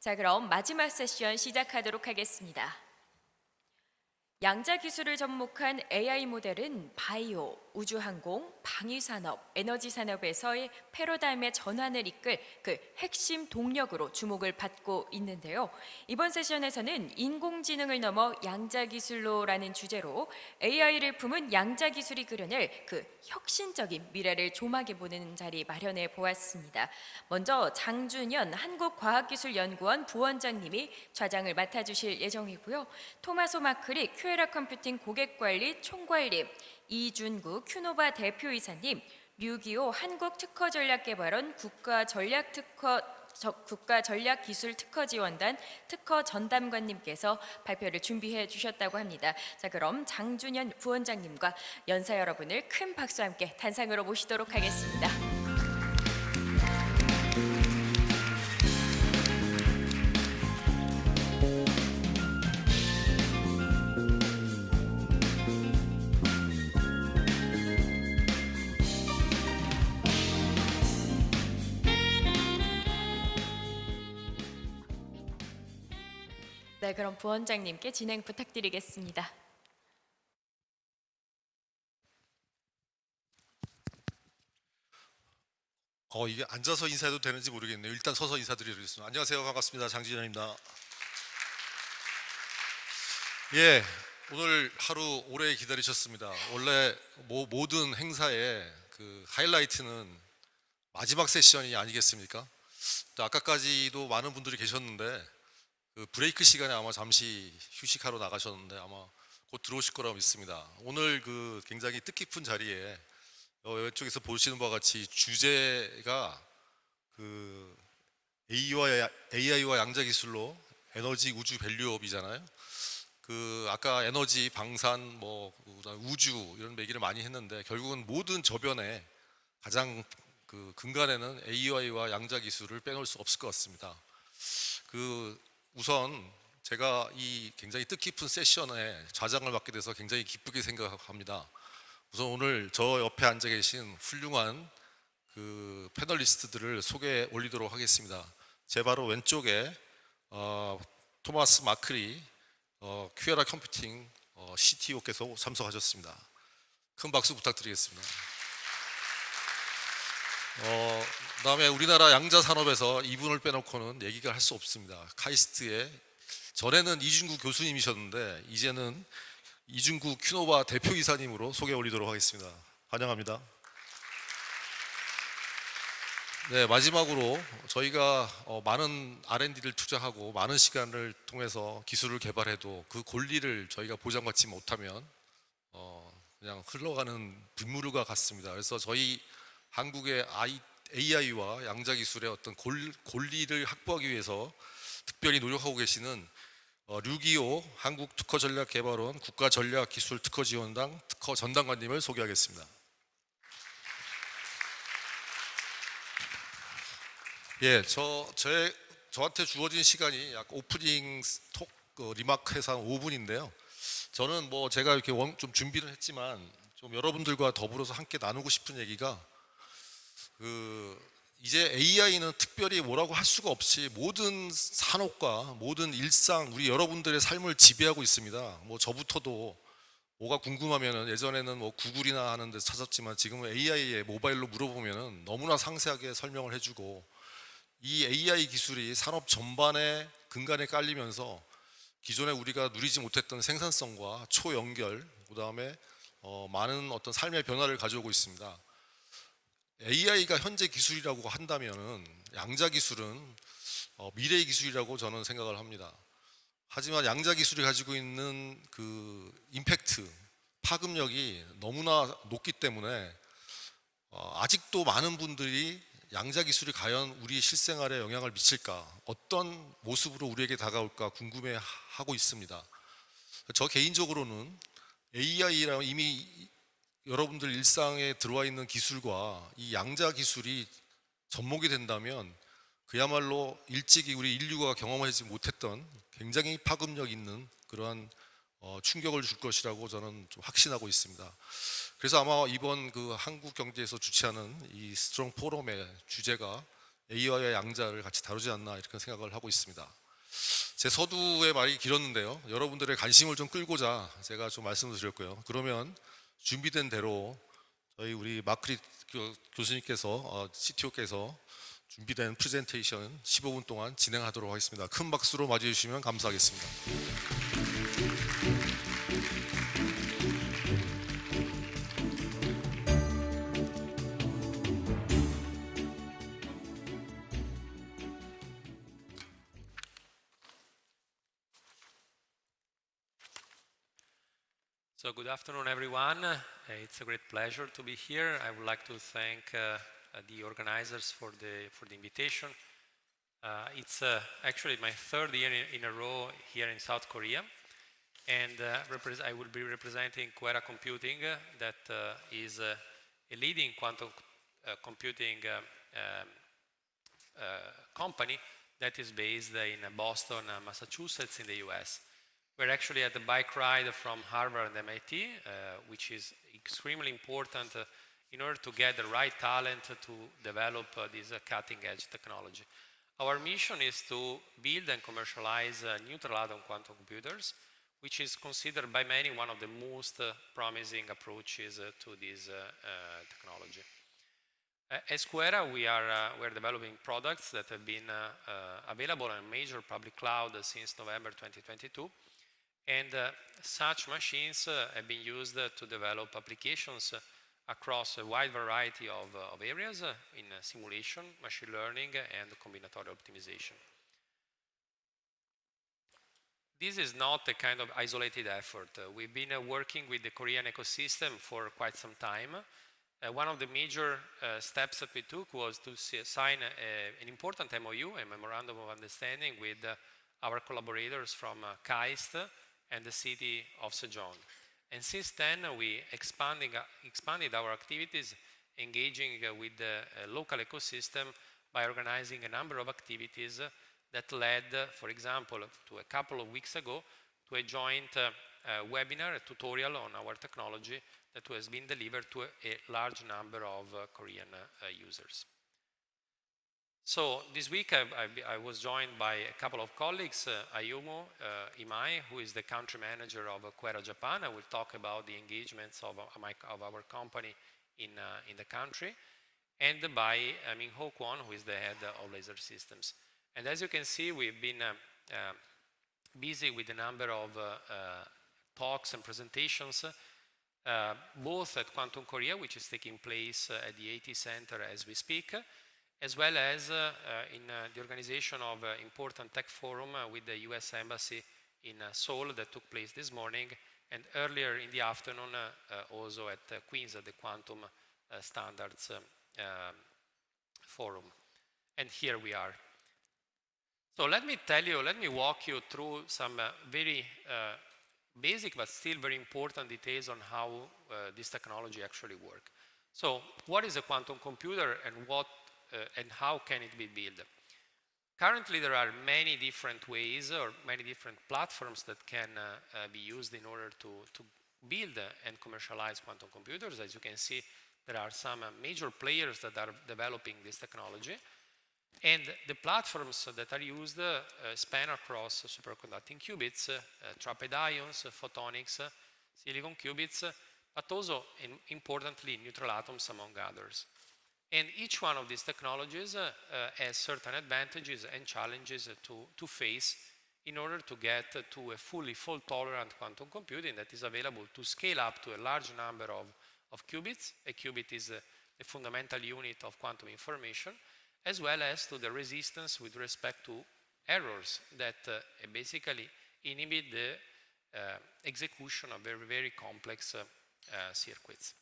자, 그럼 마지막 세션 시작하도록 하겠습니다. 양자 기술을 접목한 AI 모델은 바이오, 우주항공, 방위산업, 에너지산업에서의 패러다임의 전환을 이끌 그 핵심 동력으로 주목을 받고 있는데요. 이번 세션에서는 인공지능을 넘어 양자 기술로라는 주제로 AI를 품은 양자 기술이 그려낼 그 혁신적인 미래를 조망해 보는 자리 마련해 보았습니다. 먼저 장준현 한국과학기술연구원 부원장님이 좌장을 맡아주실 예정이고요. 토마소 마크리 큐에라 컴퓨팅 고객관리 총괄님, 이준구 큐노바 대표이사님, 류기호 한국특허전략개발원 국가전략기술특허지원단 특허 전담관님께서 발표를 준비해 주셨다고 합니다. 자, 그럼 장준현 부원장님과 연사 여러분을 큰 박수와 함께 단상으로 모시도록 하겠습니다. 네, 그럼 부원장님께 진행 부탁드리겠습니다. 이게 앉아서 인사해도 되는지 모르겠네요. 일단 서서 인사드리겠습니다. 안녕하세요. 반갑습니다. 장진현입니다. 예, 오늘 하루 오래 기다리셨습니다. 원래 모든 행사의 그 하이라이트는 마지막 세션이 아니겠습니까? 또 아까까지도 많은 분들이 계셨는데 그 브레이크 시간에 아마 잠시 휴식하러 나가셨는데 아마 곧 들어오실 거라고 믿습니다. 오늘 그 굉장히 뜻깊은 자리에 이쪽에서 보시는 바와 같이 주제가 그 AI와 양자 기술로 에너지 우주 밸류업이잖아요. 그 아까 에너지, 방산, 우주 이런 얘기를 많이 했는데 결국은 모든 저변에 가장 그 근간에는 AI와 양자 기술을 빼놓을 수 없을 것 같습니다. 그 우선 제가 이 굉장히 뜻깊은 세션에 좌장을 맡게 돼서 굉장히 기쁘게 생각합니다. 우선 오늘 저 옆에 앉아 계신 훌륭한 그 패널리스트들을 소개해 올리도록 하겠습니다. 제 바로 왼쪽에 토마스 마크리 큐에라 컴퓨팅 CTO께서 참석하셨습니다. 큰 박수 부탁드리겠습니다. 그다음에 우리나라 양자 산업에서 이분을 빼놓고는 얘기가 할 수 없습니다. 카이스트의 전에는 이준구 교수님이셨는데 이제는 이준구 큐노바 대표이사님으로 소개 올리도록 하겠습니다. 환영합니다. 네, 마지막으로 저희가 많은 R&D를 투자하고 많은 시간을 통해서 기술을 개발해도 그 권리를 저희가 보장받지 못하면 그냥 흘러가는 빗물과 같습니다. 그래서 저희 한국의 AI와 양자 기술의 어떤 권리를 확보하기 위해서 특별히 노력하고 계시는 류기호 한국특허전략개발원 국가전략기술특허지원단 특허전담관님을 소개하겠습니다. 예, 저한테 주어진 시간이 약 오프닝 톡 리마크 해서 한 5분인데요. 저는 제가 이렇게 좀 준비를 했지만 좀 여러분들과 더불어서 함께 나누고 싶은 얘기가 이제 AI는 특별히 뭐라고 할 수가 없이 모든 산업과 모든 일상 우리 여러분들의 삶을 지배하고 있습니다. 저부터도 뭐가 궁금하면은 예전에는 구글이나 하는 데서 찾았지만 지금은 AI에 모바일로 물어보면은 너무나 상세하게 설명을 해주고 이 AI 기술이 산업 전반에 근간에 깔리면서 기존에 우리가 누리지 못했던 생산성과 초연결 그다음에 많은 어떤 삶의 변화를 가져오고 있습니다. AI가 현재 기술이라고 한다면은 양자 기술은 미래의 기술이라고 저는 생각을 합니다. 하지만 양자 기술이 가지고 있는 그 임팩트, 파급력이 너무나 높기 때문에 아직도 많은 분들이 양자 기술이 과연 우리 실생활에 영향을 미칠까, 어떤 모습으로 우리에게 다가올까 궁금해하고 있습니다. 저 개인적으로는 AI랑 이미 여러분들 일상에 들어와 있는 기술과 이 양자 기술이 접목이 된다면 그야말로 일찍이 우리 인류가 경험하지 못했던 굉장히 파급력 있는 그러한 충격을 줄 것이라고 저는 좀 확신하고 있습니다. 그래서 아마 이번 그 한국경제에서 주최하는 이 스트롱 포럼의 주제가 A와의 양자를 같이 다루지 않나 이렇게 생각을 하고 있습니다. 제 서두의 말이 길었는데요. 여러분들의 관심을 좀 끌고자 제가 좀 말씀을 드렸고요. 그러면 준비된 대로 저희 우리 마크릿 교수님께서 CTO께서 준비된 프레젠테이션 15분 동안 진행하도록 하겠습니다. 큰 박수로 맞이해 주시면 감사하겠습니다. So good afternoon, everyone. It's a great pleasure to be here. I would like to thank the organizers for the invitation. It's actually my third year in a row here in South Korea, and I will be representing Quera Computing, that is a leading quantum computing company that is based in Boston, Massachusetts, in the US. We're actually at the bike ride from Harvard and MIT, which is extremely important in order to get the right talent to develop this cutting-edge technology. Our mission is to build and commercialize neutral atom quantum computers, which is considered by many one of the most promising approaches to this technology. As Quera, we're developing products that have been available on major public cloud since November 2022. And such machines have been used to develop applications across a wide variety of areas in simulation, machine learning, and combinatorial optimization. This is not a kind of isolated effort. We've been working with the Korean ecosystem for quite some time. One of the major steps that we took was to sign an important MOU, a Memorandum of Understanding, with our collaborators from KAIST and the city of Sejong. And since then, we expanded our activities, engaging with the local ecosystem by organizing a number of activities that led, for example, to a couple of weeks ago, to a joint webinar, a tutorial on our technology that has been delivered to a large number of Korean users. So this week I was joined by a couple of colleagues, Ayumu Imai, who is the country manager of Quera Japan. I will talk about the engagements of our company in the country, and by Minho Kwon, who is the head of Laser Systems. And as you can see, we've been busy with a number of talks and presentations, both at Quantum Korea, which is taking place at the AT Center as we speak, as well as in the organization of important tech forum with the US Embassy in Seoul that took place this morning, and earlier in the afternoon also at Queens at the Quantum Standards Forum. And here we are. So let me walk you through some very basic but still very important details on how this technology actually works. So what is a quantum computer, and how can it be built? Currently, there are many different ways or many different platforms that can be used in order to build and commercialize quantum computers. As you can see, there are some major players that are developing this technology. And the platforms that are used span across superconducting qubits, trapped ions, photonics, silicon qubits, but also, importantly, neutral atoms, among others. And each one of these technologies has certain advantages and challenges to face in order to get to a fully fault-tolerant quantum computing that is available to scale up to a large number of qubits. A qubit is the fundamental unit of quantum information, as well as to the resistance with respect to errors that basically inhibit the execution of very, very complex circuits.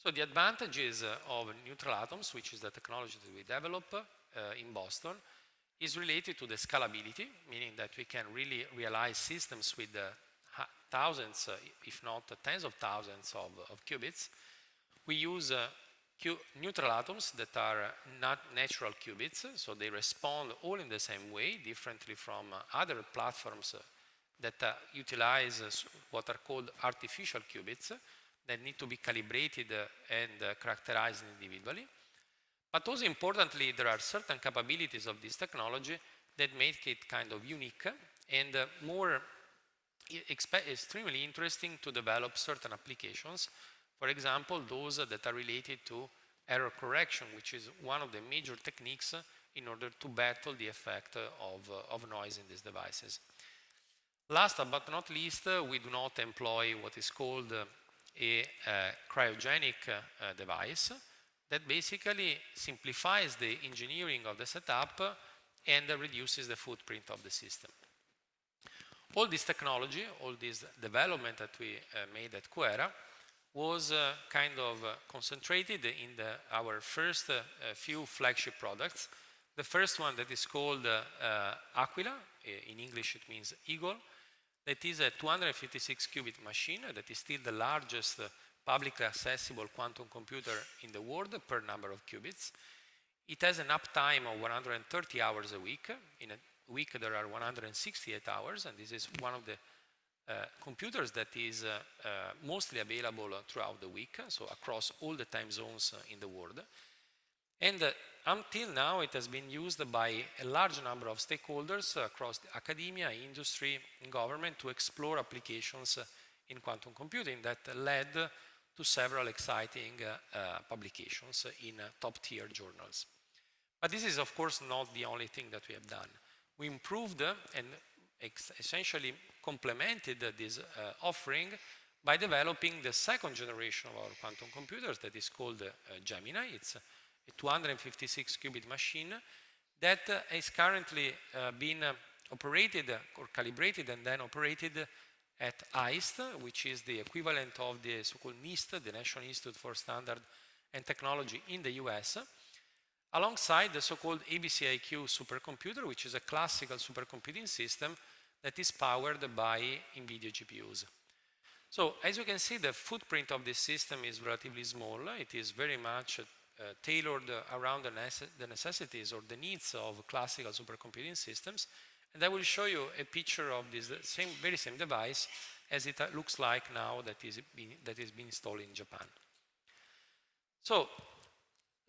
So the advantages of neutral atoms, which is the technology that we develop in Boston, is related to the scalability, meaning that we can really realize systems with thousands, if not tens of thousands of qubits. We use neutral atoms that are not natural qubits, so they respond all in the same way, differently from other platforms that utilize what are called artificial qubits that need to be calibrated and characterized individually. But also importantly, there are certain capabilities of this technology that make it kind of unique and more extremely interesting to develop certain applications. For example, those that are related to error correction, which is one of the major techniques in order to battle the effect of noise in these devices. Last but not least, we do not employ what is called a cryogenic device that basically simplifies the engineering of the setup and reduces the footprint of the system. All this technology, all this development that we made at QuEra was kind of concentrated in our first few flagship products. The first one that is called Aquila, in English it means eagle, that is a 256 qubit machine that is still the largest publicly accessible quantum computer in the world per number of qubits. It has an uptime of 130 hours a week. In a week there are 168 hours, and this is one of the computers that is mostly available throughout the week, so across all the time zones in the world. And until now it has been used by a large number of stakeholders across the academia, industry, and government to explore applications in quantum computing that led to several exciting publications in top-tier journals. But this is, of course, not the only thing that we have done. We improved and essentially complemented this offering by developing the second generation of our quantum computers that is called Gemini. It's a 256 qubit machine that is currently being operated or calibrated and then operated at AIST, which is the equivalent of the so-called NIST, the National Institute for Standard and Technology in the US, alongside the so-called ABCIQ supercomputer, which is a classical supercomputing system that is powered by NVIDIA GPUs. So, as you can see, the footprint of this system is relatively small. It is very much tailored around the necessities or the needs of classical supercomputing systems. And I will show you a picture of this very same device as it looks like now that is being installed in Japan. So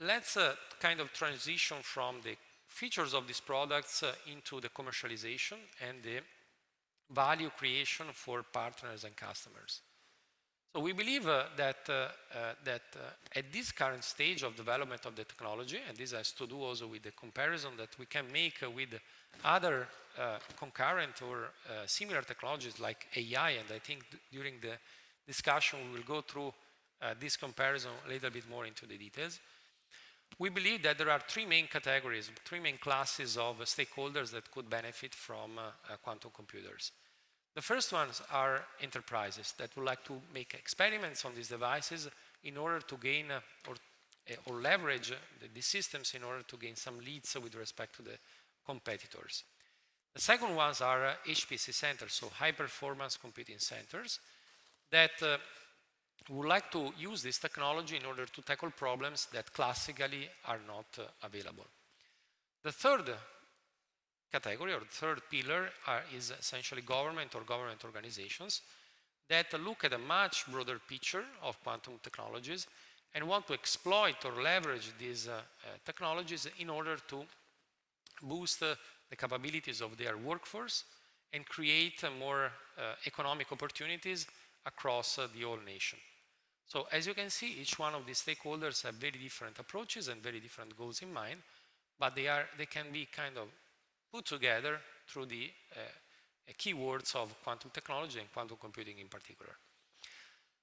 let's kind of transition from the features of these products into the commercialization and the value creation for partners and customers. So we believe that at this current stage of development of the technology, and this has to do also with the comparison that we can make with other concurrent or similar technologies like AI, and I think during the discussion we will go through this comparison a little bit more into the details. We believe that there are three main categories, three main classes of stakeholders that could benefit from quantum computers. The first ones are enterprises that would like to make experiments on these devices in order to gain or leverage these systems in order to gain some leads with respect to the competitors. The second ones are HPC centers, so high performance computing centers that would like to use this technology in order to tackle problems that classically are not available. The third category or third pillar is essentially government or government organizations that look at a much broader picture of quantum technologies and want to exploit or leverage these technologies in order to boost the capabilities of their workforce and create more economic opportunities across the whole nation. So as you can see, each one of these stakeholders have very different approaches and very different goals in mind, but they can be kind of put together through the keywords of quantum technology and quantum computing in particular.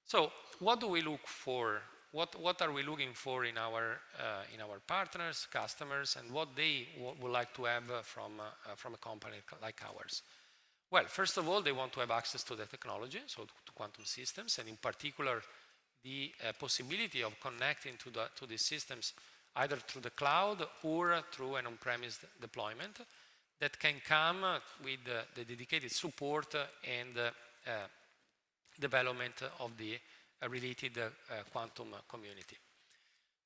So what do we look for? What are we looking for in our partners, customers, and what they would like to have from a company like ours? Well, first of all, they want to have access to the technology, so to quantum systems, and in particular, the possibility of connecting to these systems either through the cloud or through an on-premise deployment that can come with the dedicated support and development of the related quantum community.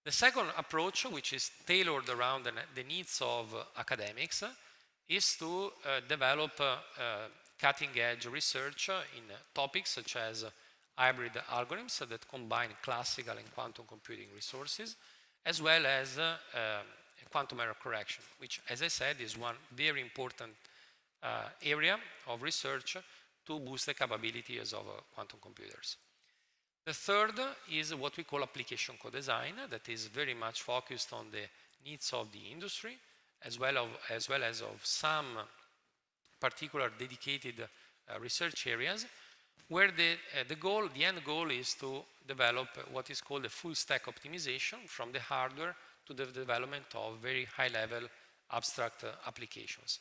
The second approach, which is tailored around the needs of academics, is to develop cutting-edge research in topics such as hybrid algorithms that combine classical and quantum computing resources, as well as quantum error correction, which, as I said, is one very important area of research to boost the capabilities of quantum computers. The third is what we call application co-design, that is very much focused on the needs of the industry, as well as of some particular dedicated research areas, where the end goal is to develop what is called a full stack optimization from the hardware to the development of very high-level abstract applications.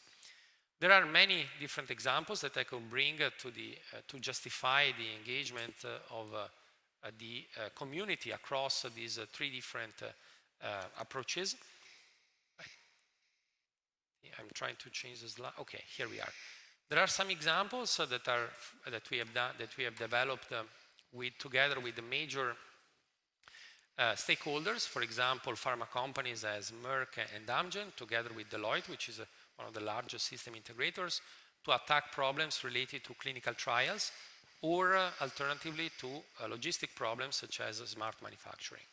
There are many different examples that I could bring to justify the engagement of the community across these three different approaches. I'm trying to change the slide. Okay, here we are. There are some examples that we have developed together with the major stakeholders. For example, pharma companies as Merck and Amgen, together with Deloitte, which is one of the largest system integrators, to attack problems related to clinical trials, or alternatively to logistic problems such as smart manufacturing.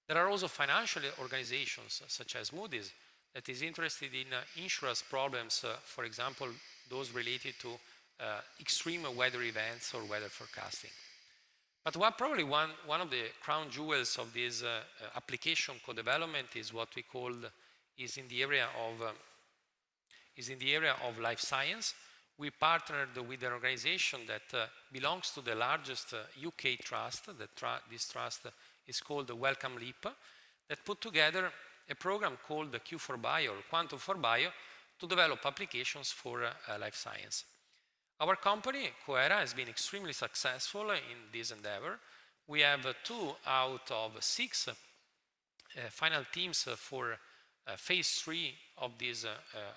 There are also financial organizations such as Moody's that is interested in insurance problems, for example, those related to extreme weather events or weather forecasting. But probably one of the crown jewels of this application co-development is what we call is in the area of life science. We partnered with an organization that belongs to the largest UK trust. This trust is called the Wellcome Leap, that put together a program called the Q4Bio, or Quantum for Bio, to develop applications for life science. Our company, Coera, has been extremely successful in this endeavor. We have 2 out of 6 final teams for phase 3 of this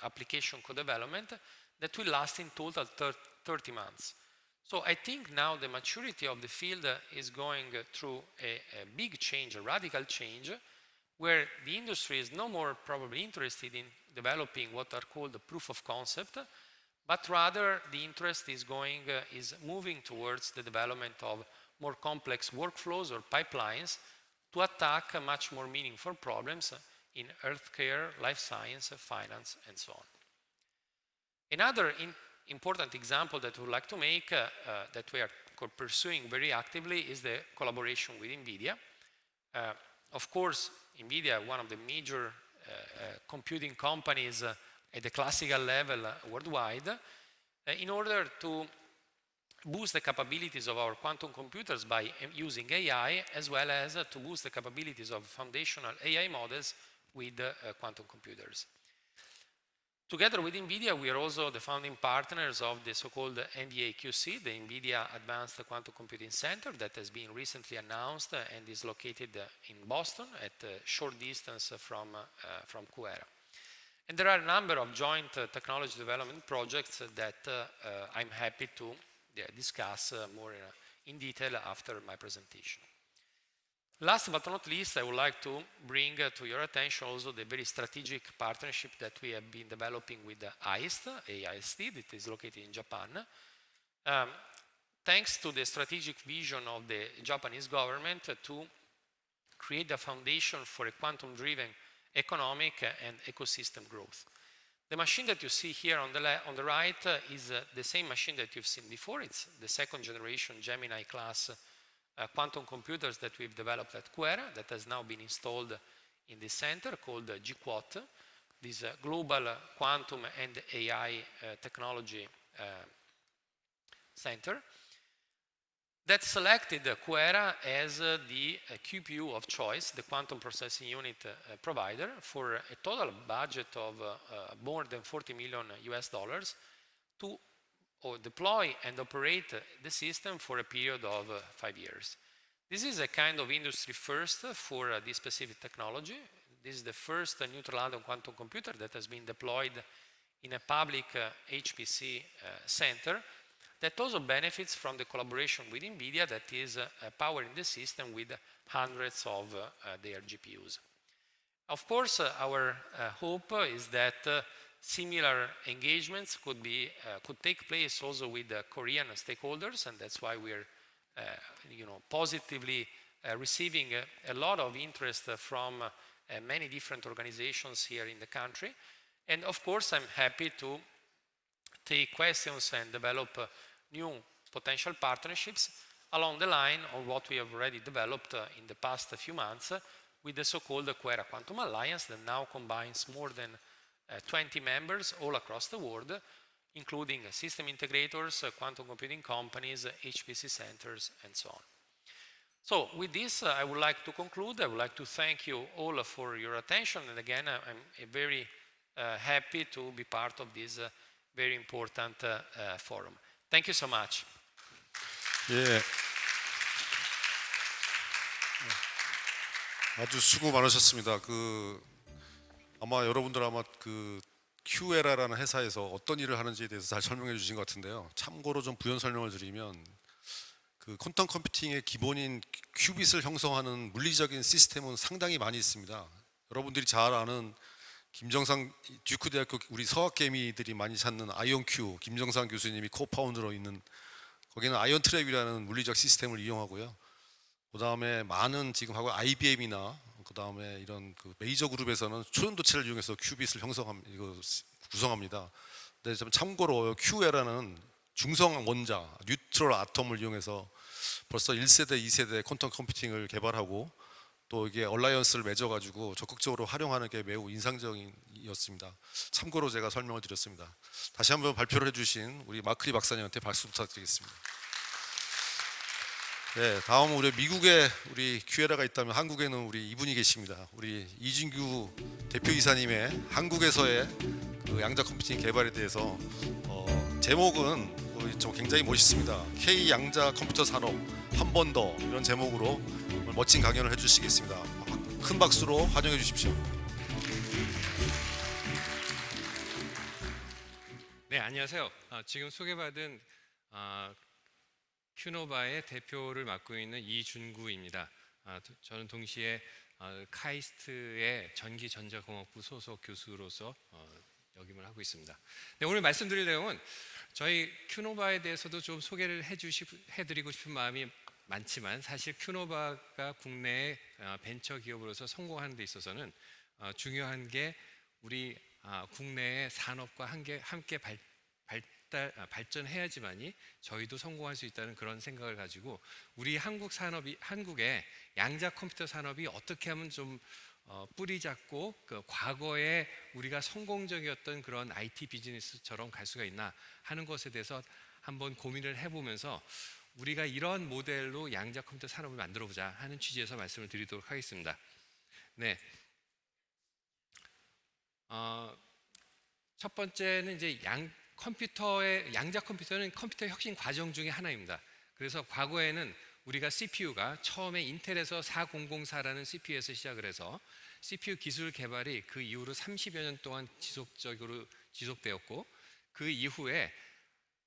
application co-development that will last in total 30 months. So I think now the maturity of the field is going through a big change, a radical change, where the industry is no more probably interested in developing what are called the proof of concept, but rather the interest is moving towards the development of more complex workflows or pipelines to attack much more meaningful problems in healthcare, life science, finance, and so on. Another important example that we would like to make that we are pursuing very actively is the collaboration with NVIDIA. Of course, NVIDIA, one of the major computing companies at the classical level worldwide, in order to boost the capabilities of our quantum computers by using AI, as well as to boost the capabilities of foundational AI models with quantum computers. Together with NVIDIA, we are also the founding partners of the so-called NVA-QC, the NVIDIA Advanced Quantum Computing Center, that has been recently announced and is located in Boston at a short distance from Coera. And there are a number of joint technology development projects that I'm happy to discuss more in detail after my presentation. Last but not least, I would like to bring to your attention also the very strategic partnership that we have been developing with AIST, that is located in Japan. Thanks to the strategic vision of the Japanese government to create the foundation for a quantum-driven economic and ecosystem growth. The machine that you see here on the right is the same machine that you've seen before. It's the second generation Gemini class quantum computers that we've developed at Coera that has now been installed in this center called GQuat, this global quantum and AI technology center that selected Coera as the QPU of choice, the quantum processing unit provider, for a total budget of more than $40 million to deploy and operate the system for a period of 5 years. This is a kind of industry first for this specific technology. This is the first neutral atom quantum computer that has been deployed in a public HPC center that also benefits from the collaboration with NVIDIA that is powering the system with hundreds of their GPUs. Of course, our hope is that similar engagements could take place also with Korean stakeholders, and that's why we're positively receiving a lot of interest from many different organizations here in the country. And of course, I'm happy to take questions and develop new potential partnerships along the line of what we have already developed in the past few months with the so-called Quera Quantum Alliance that now combines more than 20 members all across the world, including system integrators, quantum computing companies, HPC centers, and so on. So with this, I would like to conclude. I would like to thank you all for your attention. And again, I'm very happy to be part of this very important forum. Thank you so much. 예. 아주 수고 많으셨습니다. 아마 여러분들 큐에라라는 회사에서 어떤 일을 하는지에 대해서 잘 설명해 주신 것 같은데요. 참고로 좀 부연 설명을 드리면 퀀텀 컴퓨팅의 기본인 큐빗을 형성하는 물리적인 시스템은 상당히 많이 있습니다. 여러분들이 잘 아는 김정상 듀크 대학교 우리 서학개미들이 많이 찾는 아이온큐 김정상 교수님이 코파운더로 있는 거기는 아이온 트랩이라는 물리적 시스템을 이용하고요. 그 다음에 많은 지금 하고 IBM이나 그 다음에 이런 메이저 그룹에서는 초연도체를 이용해서 큐빗을 구성합니다. 근데 좀 참고로 큐에라는 중성 원자, 뉴트럴 아톰을 이용해서 벌써 1세대, 2세대 퀀텀 컴퓨팅을 개발하고 또 이게 얼라이언스를 맺어가지고 적극적으로 활용하는 게 매우 인상적이었습니다. 참고로 제가 설명을 드렸습니다. 다시 한번 발표를 해주신 우리 마크리 박사님한테 박수 부탁드리겠습니다. 네, 다음 우리 미국에 우리 큐에라가 있다면 한국에는 우리 이분이 계십니다. 우리 이진규 대표이사님의 한국에서의 양자 컴퓨팅 개발에 대해서 제목은 좀 굉장히 멋있습니다. K 양자 컴퓨터 산업 한 번 더 이런 제목으로 멋진 강연을 해주시겠습니다. 큰 박수로 환영해 주십시오. 네, 안녕하세요. 지금 소개받은 큐노바의 대표를 맡고 있는 이준구입니다. 저는 동시에 카이스트의 전기전자공학부 소속 교수로서 역임을 하고 있습니다. 네, 오늘 말씀드릴 내용은 저희 큐노바에 대해서도 좀 소개를 해드리고 싶은 마음이 많지만 사실 큐노바가 국내의 벤처 기업으로서 성공하는 데 있어서는 중요한 게 우리 국내의 산업과 함께 발전해야지만이 저희도 성공할 수 있다는 그런 생각을 가지고 우리 한국의 양자 컴퓨터 산업이 어떻게 하면 좀 뿌리 잡고 과거에 우리가 성공적이었던 그런 IT 비즈니스처럼 갈 수가 있나 하는 것에 대해서 한번 고민을 해보면서 우리가 이런 모델로 양자 컴퓨터 산업을 만들어 보자 하는 취지에서 말씀을 드리도록 하겠습니다. 네. 첫 번째는 이제 양자 컴퓨터는 컴퓨터 혁신 과정 중에 하나입니다. 그래서 과거에는 우리가 CPU가 처음에 인텔에서 4004라는 CPU에서 시작을 해서 CPU 기술 개발이 그 이후로 30여 년 동안 지속적으로 지속되었고 그 이후에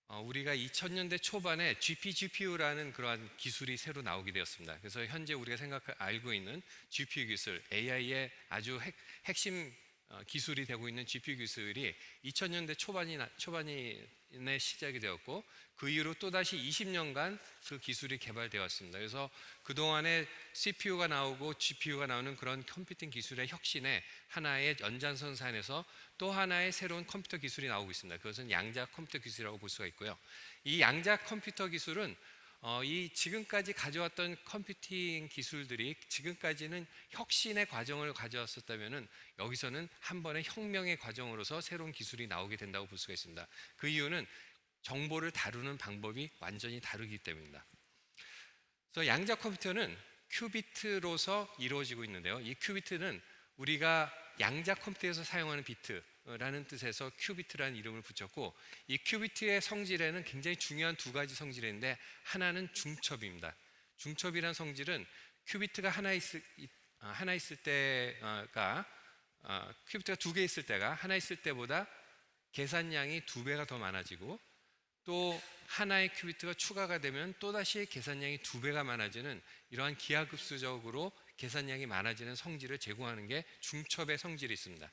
우리가 2000년대 초반에 GPGPU라는 그러한 기술이 새로 나오게 되었습니다. 그래서 현재 우리가 알고 있는 GPU 기술, AI의 아주 핵심 기술이 되고 있는 GPU 기술이 2000년대 초반에 시작이 되었고 그 이후로 또다시 20년간 그 기술이 개발되었습니다. 그래서 그동안에 CPU가 나오고 GPU가 나오는 그런 컴퓨팅 기술의 혁신에 하나의 연장선상에서 또 하나의 새로운 컴퓨터 기술이 나오고 있습니다. 그것은 양자 컴퓨터 기술이라고 볼 수가 있고요. 이 양자 컴퓨터 기술은 이 지금까지 가져왔던 컴퓨팅 기술들이 지금까지는 혁신의 과정을 가져왔었다면은 여기서는 한 번의 혁명의 과정으로서 새로운 기술이 나오게 된다고 볼 수가 있습니다. 그 이유는 정보를 다루는 방법이 완전히 다르기 때문입니다. 그래서 양자 컴퓨터는 큐비트로서 이루어지고 있는데요. 이 큐비트는 우리가 양자 컴퓨터에서 사용하는 비트라는 뜻에서 큐비트라는 이름을 붙였고 이 큐비트의 성질에는 굉장히 중요한 두 가지 성질이 있는데 하나는 중첩입니다. 중첩이라는 성질은 큐비트가 하나 있을 때가 큐비트가 두 개 있을 때가 하나 있을 때보다 계산량이 2배가 더 많아지고 또 하나의 큐비트가 추가가 되면 또다시 계산량이 2배가 많아지는 이러한 기하급수적으로 계산량이 많아지는 성질을 제공하는 게 중첩의 성질이 있습니다.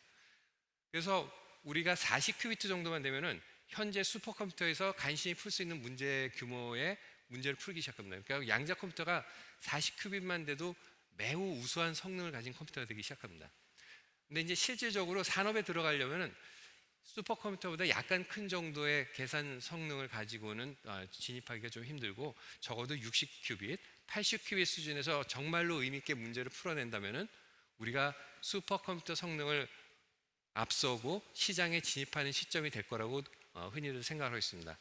그래서 우리가 40큐비트 정도만 되면은 현재 슈퍼컴퓨터에서 간신히 풀 수 있는 문제 규모의 문제를 풀기 시작합니다. 그러니까 양자 컴퓨터가 40큐빗만 돼도 매우 우수한 성능을 가진 컴퓨터가 되기 시작합니다. 근데 이제 실질적으로 산업에 들어가려면은 슈퍼컴퓨터보다 약간 큰 정도의 계산 성능을 가지고는 진입하기가 좀 힘들고, 적어도 60큐빗, 80큐빗 수준에서 정말로 의미 있게 문제를 풀어낸다면은 우리가 슈퍼컴퓨터 성능을 앞서고 시장에 진입하는 시점이 될 거라고 흔히들 생각하고 있습니다.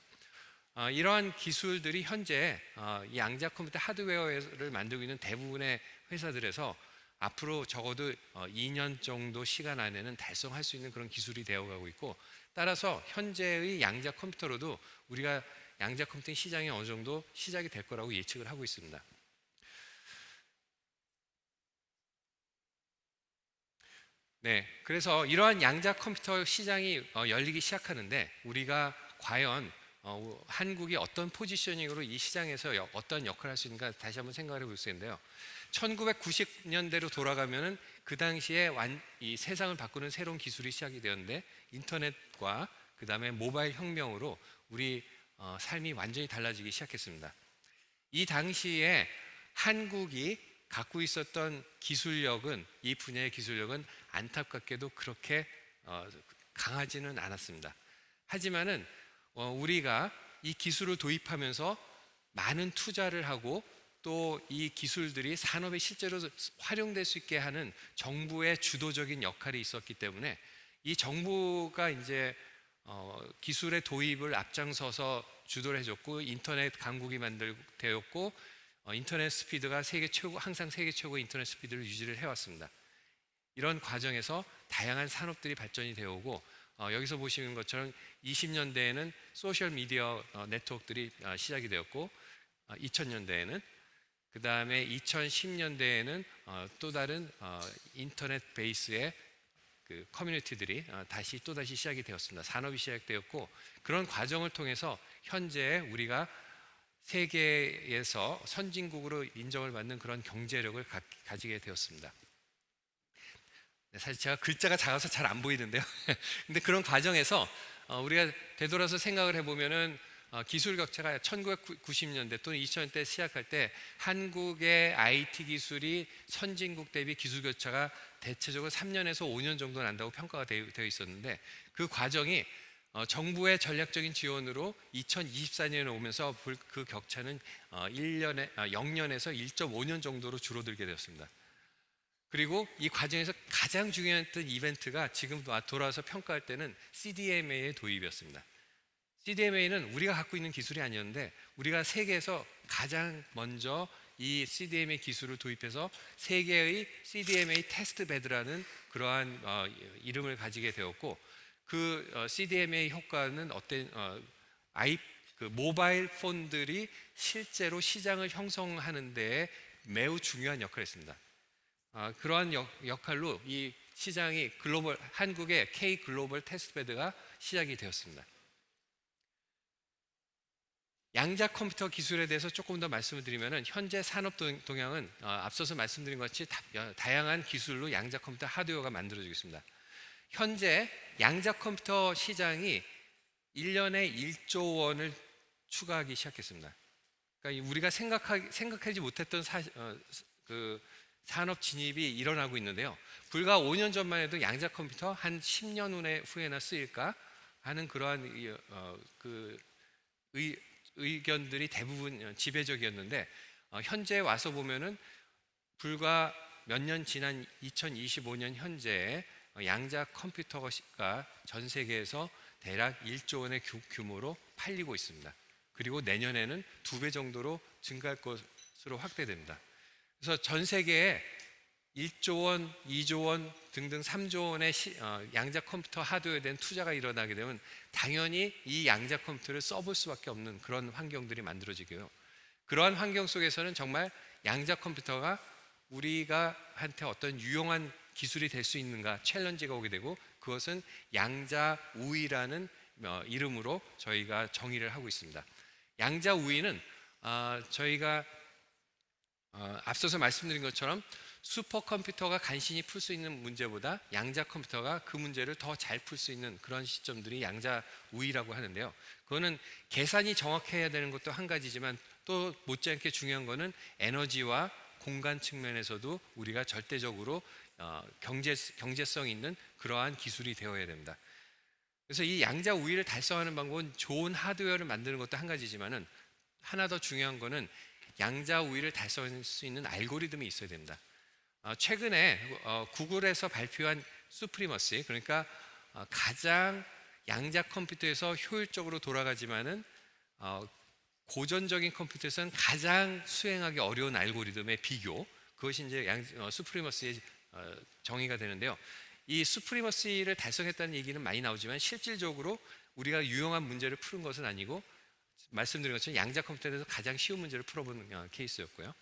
이러한 기술들이 현재 이 양자 컴퓨터 하드웨어를 만들고 있는 대부분의 회사들에서 앞으로 적어도 2년 정도 시간 안에는 달성할 수 있는 그런 기술이 되어가고 있고, 따라서 현재의 양자 컴퓨터로도 우리가 양자 컴퓨팅 시장이 어느 정도 시작이 될 거라고 예측을 하고 있습니다. 네, 그래서 이러한 양자 컴퓨터 시장이 열리기 시작하는데 우리가 과연 한국이 어떤 포지셔닝으로 이 시장에서 어떤 역할을 할 수 있는가 다시 한번 생각을 해볼 수 있는데요. 1990년대로 돌아가면은 그 당시에 이 세상을 바꾸는 새로운 기술이 시작이 되었는데, 인터넷과 그 다음에 모바일 혁명으로 우리 삶이 완전히 달라지기 시작했습니다. 이 당시에 한국이 갖고 있었던 기술력은, 이 분야의 기술력은 안타깝게도 그렇게 강하지는 않았습니다. 하지만은 우리가 이 기술을 도입하면서 많은 투자를 하고 또 이 기술들이 산업에 실제로 활용될 수 있게 하는 정부의 주도적인 역할이 있었기 때문에 이 정부가 이제 기술의 도입을 앞장서서 주도를 해줬고, 인터넷 강국이 만들되었고, 인터넷 스피드가 항상 세계 최고 인터넷 스피드를 유지를 해왔습니다. 이런 과정에서 다양한 산업들이 발전이 되어 오고, 여기서 보시는 것처럼 20년대에는 소셜 미디어 네트워크들이 시작이 되었고, 2000년대에는, 그 다음에 2010년대에는 또 다른 인터넷 베이스의 그 커뮤니티들이 또다시 시작이 되었습니다. 산업이 시작되었고, 그런 과정을 통해서 현재 우리가 세계에서 선진국으로 인정을 받는 그런 경제력을 가지게 되었습니다. 네, 사실 제가 글자가 작아서 잘 안 보이는데요. 근데 그런 과정에서 우리가 되돌아서 생각을 해보면은 기술 격차가 1990년대 또는 2000년대 시작할 때 한국의 IT 기술이 선진국 대비 기술 격차가 대체적으로 3년에서 5년 정도 난다고 평가가 되어 있었는데, 그 과정이 정부의 전략적인 지원으로 2024년에 오면서 그 격차는 0년에서 1.5년 정도로 줄어들게 되었습니다. 그리고 이 과정에서 가장 중요했던 이벤트가 지금 돌아와서 평가할 때는 CDMA의 도입이었습니다. CDMA는 우리가 갖고 있는 기술이 아니었는데, 우리가 세계에서 가장 먼저 이 CDMA 기술을 도입해서 세계의 CDMA 테스트 베드라는 그러한 이름을 가지게 되었고, 그 CDMA 효과는 그 모바일 폰들이 실제로 시장을 형성하는 데 매우 중요한 역할을 했습니다. 그러한 역할로 이 시장이 한국의 K 글로벌 테스트베드가 시작이 되었습니다. 양자 컴퓨터 기술에 대해서 조금 더 말씀을 드리면은, 현재 산업 동향은 앞서서 말씀드린 것 같이 다양한 기술로 양자 컴퓨터 하드웨어가 만들어지고 있습니다. 현재 양자 컴퓨터 시장이 1년에 1조 원을 추가하기 시작했습니다. 그러니까 우리가 생각하지 못했던 그 산업 진입이 일어나고 있는데요. 불과 5년 전만 해도 양자 컴퓨터 한 10년 후에나 쓰일까 하는 그러한 의견들이 대부분 지배적이었는데, 현재 와서 보면은 불과 몇 년 지난 2025년 현재 양자 컴퓨터가 전 세계에서 대략 1조 원의 규모로 팔리고 있습니다. 그리고 내년에는 2배 정도로 증가할 것으로 확대됩니다. 그래서 전 세계에 1조 원, 2조 원 등등 3조 원의 양자 컴퓨터 하드웨어에 대한 투자가 일어나게 되면 당연히 이 양자 컴퓨터를 써볼 수밖에 없는 그런 환경들이 만들어지고요. 그러한 환경 속에서는 정말 양자 컴퓨터가 우리가 한테 어떤 유용한 기술이 될 수 있는가 챌린지가 오게 되고, 그것은 양자 우위라는 이름으로 저희가 정의를 하고 있습니다. 양자 우위는 저희가 앞서서 말씀드린 것처럼 슈퍼컴퓨터가 간신히 풀 수 있는 문제보다 양자 컴퓨터가 그 문제를 더 잘 풀 수 있는 그런 시점들이 양자 우위라고 하는데요. 그거는 계산이 정확해야 되는 것도 한 가지지만 또 못지않게 중요한 거는 에너지와 공간 측면에서도 우리가 절대적으로 경제성 있는 그러한 기술이 되어야 됩니다. 그래서 이 양자 우위를 달성하는 방법은 좋은 하드웨어를 만드는 것도 한 가지지만은 하나 더 중요한 거는 양자 우위를 달성할 수 있는 알고리즘이 있어야 됩니다. 최근에 구글에서 발표한 수프리머시, 그러니까 가장 양자 컴퓨터에서 효율적으로 돌아가지만은 고전적인 컴퓨터에서는 가장 수행하기 어려운 알고리즘의 비교, 그것이 이제 수프리머시의 정의가 되는데요. 이 수프리머시를 달성했다는 얘기는 많이 나오지만 실질적으로 우리가 유용한 문제를 푸는 것은 아니고 말씀드린 것처럼 양자 컴퓨터에서 가장 쉬운 문제를 풀어보는 케이스였고요.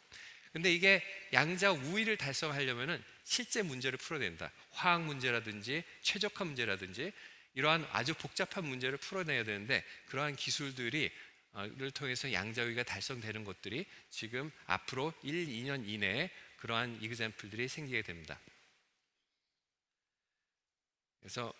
근데 이게 양자 우위를 달성하려면은 실제 문제를 풀어야 된다. 화학 문제라든지 최적화 문제라든지 이러한 아주 복잡한 문제를 풀어내야 되는데 그러한 기술들이 를 통해서 양자 우위가 달성되는 것들이 지금 앞으로 1, 2년 이내에 그러한 이그젬플들이 생기게 됩니다. 그래서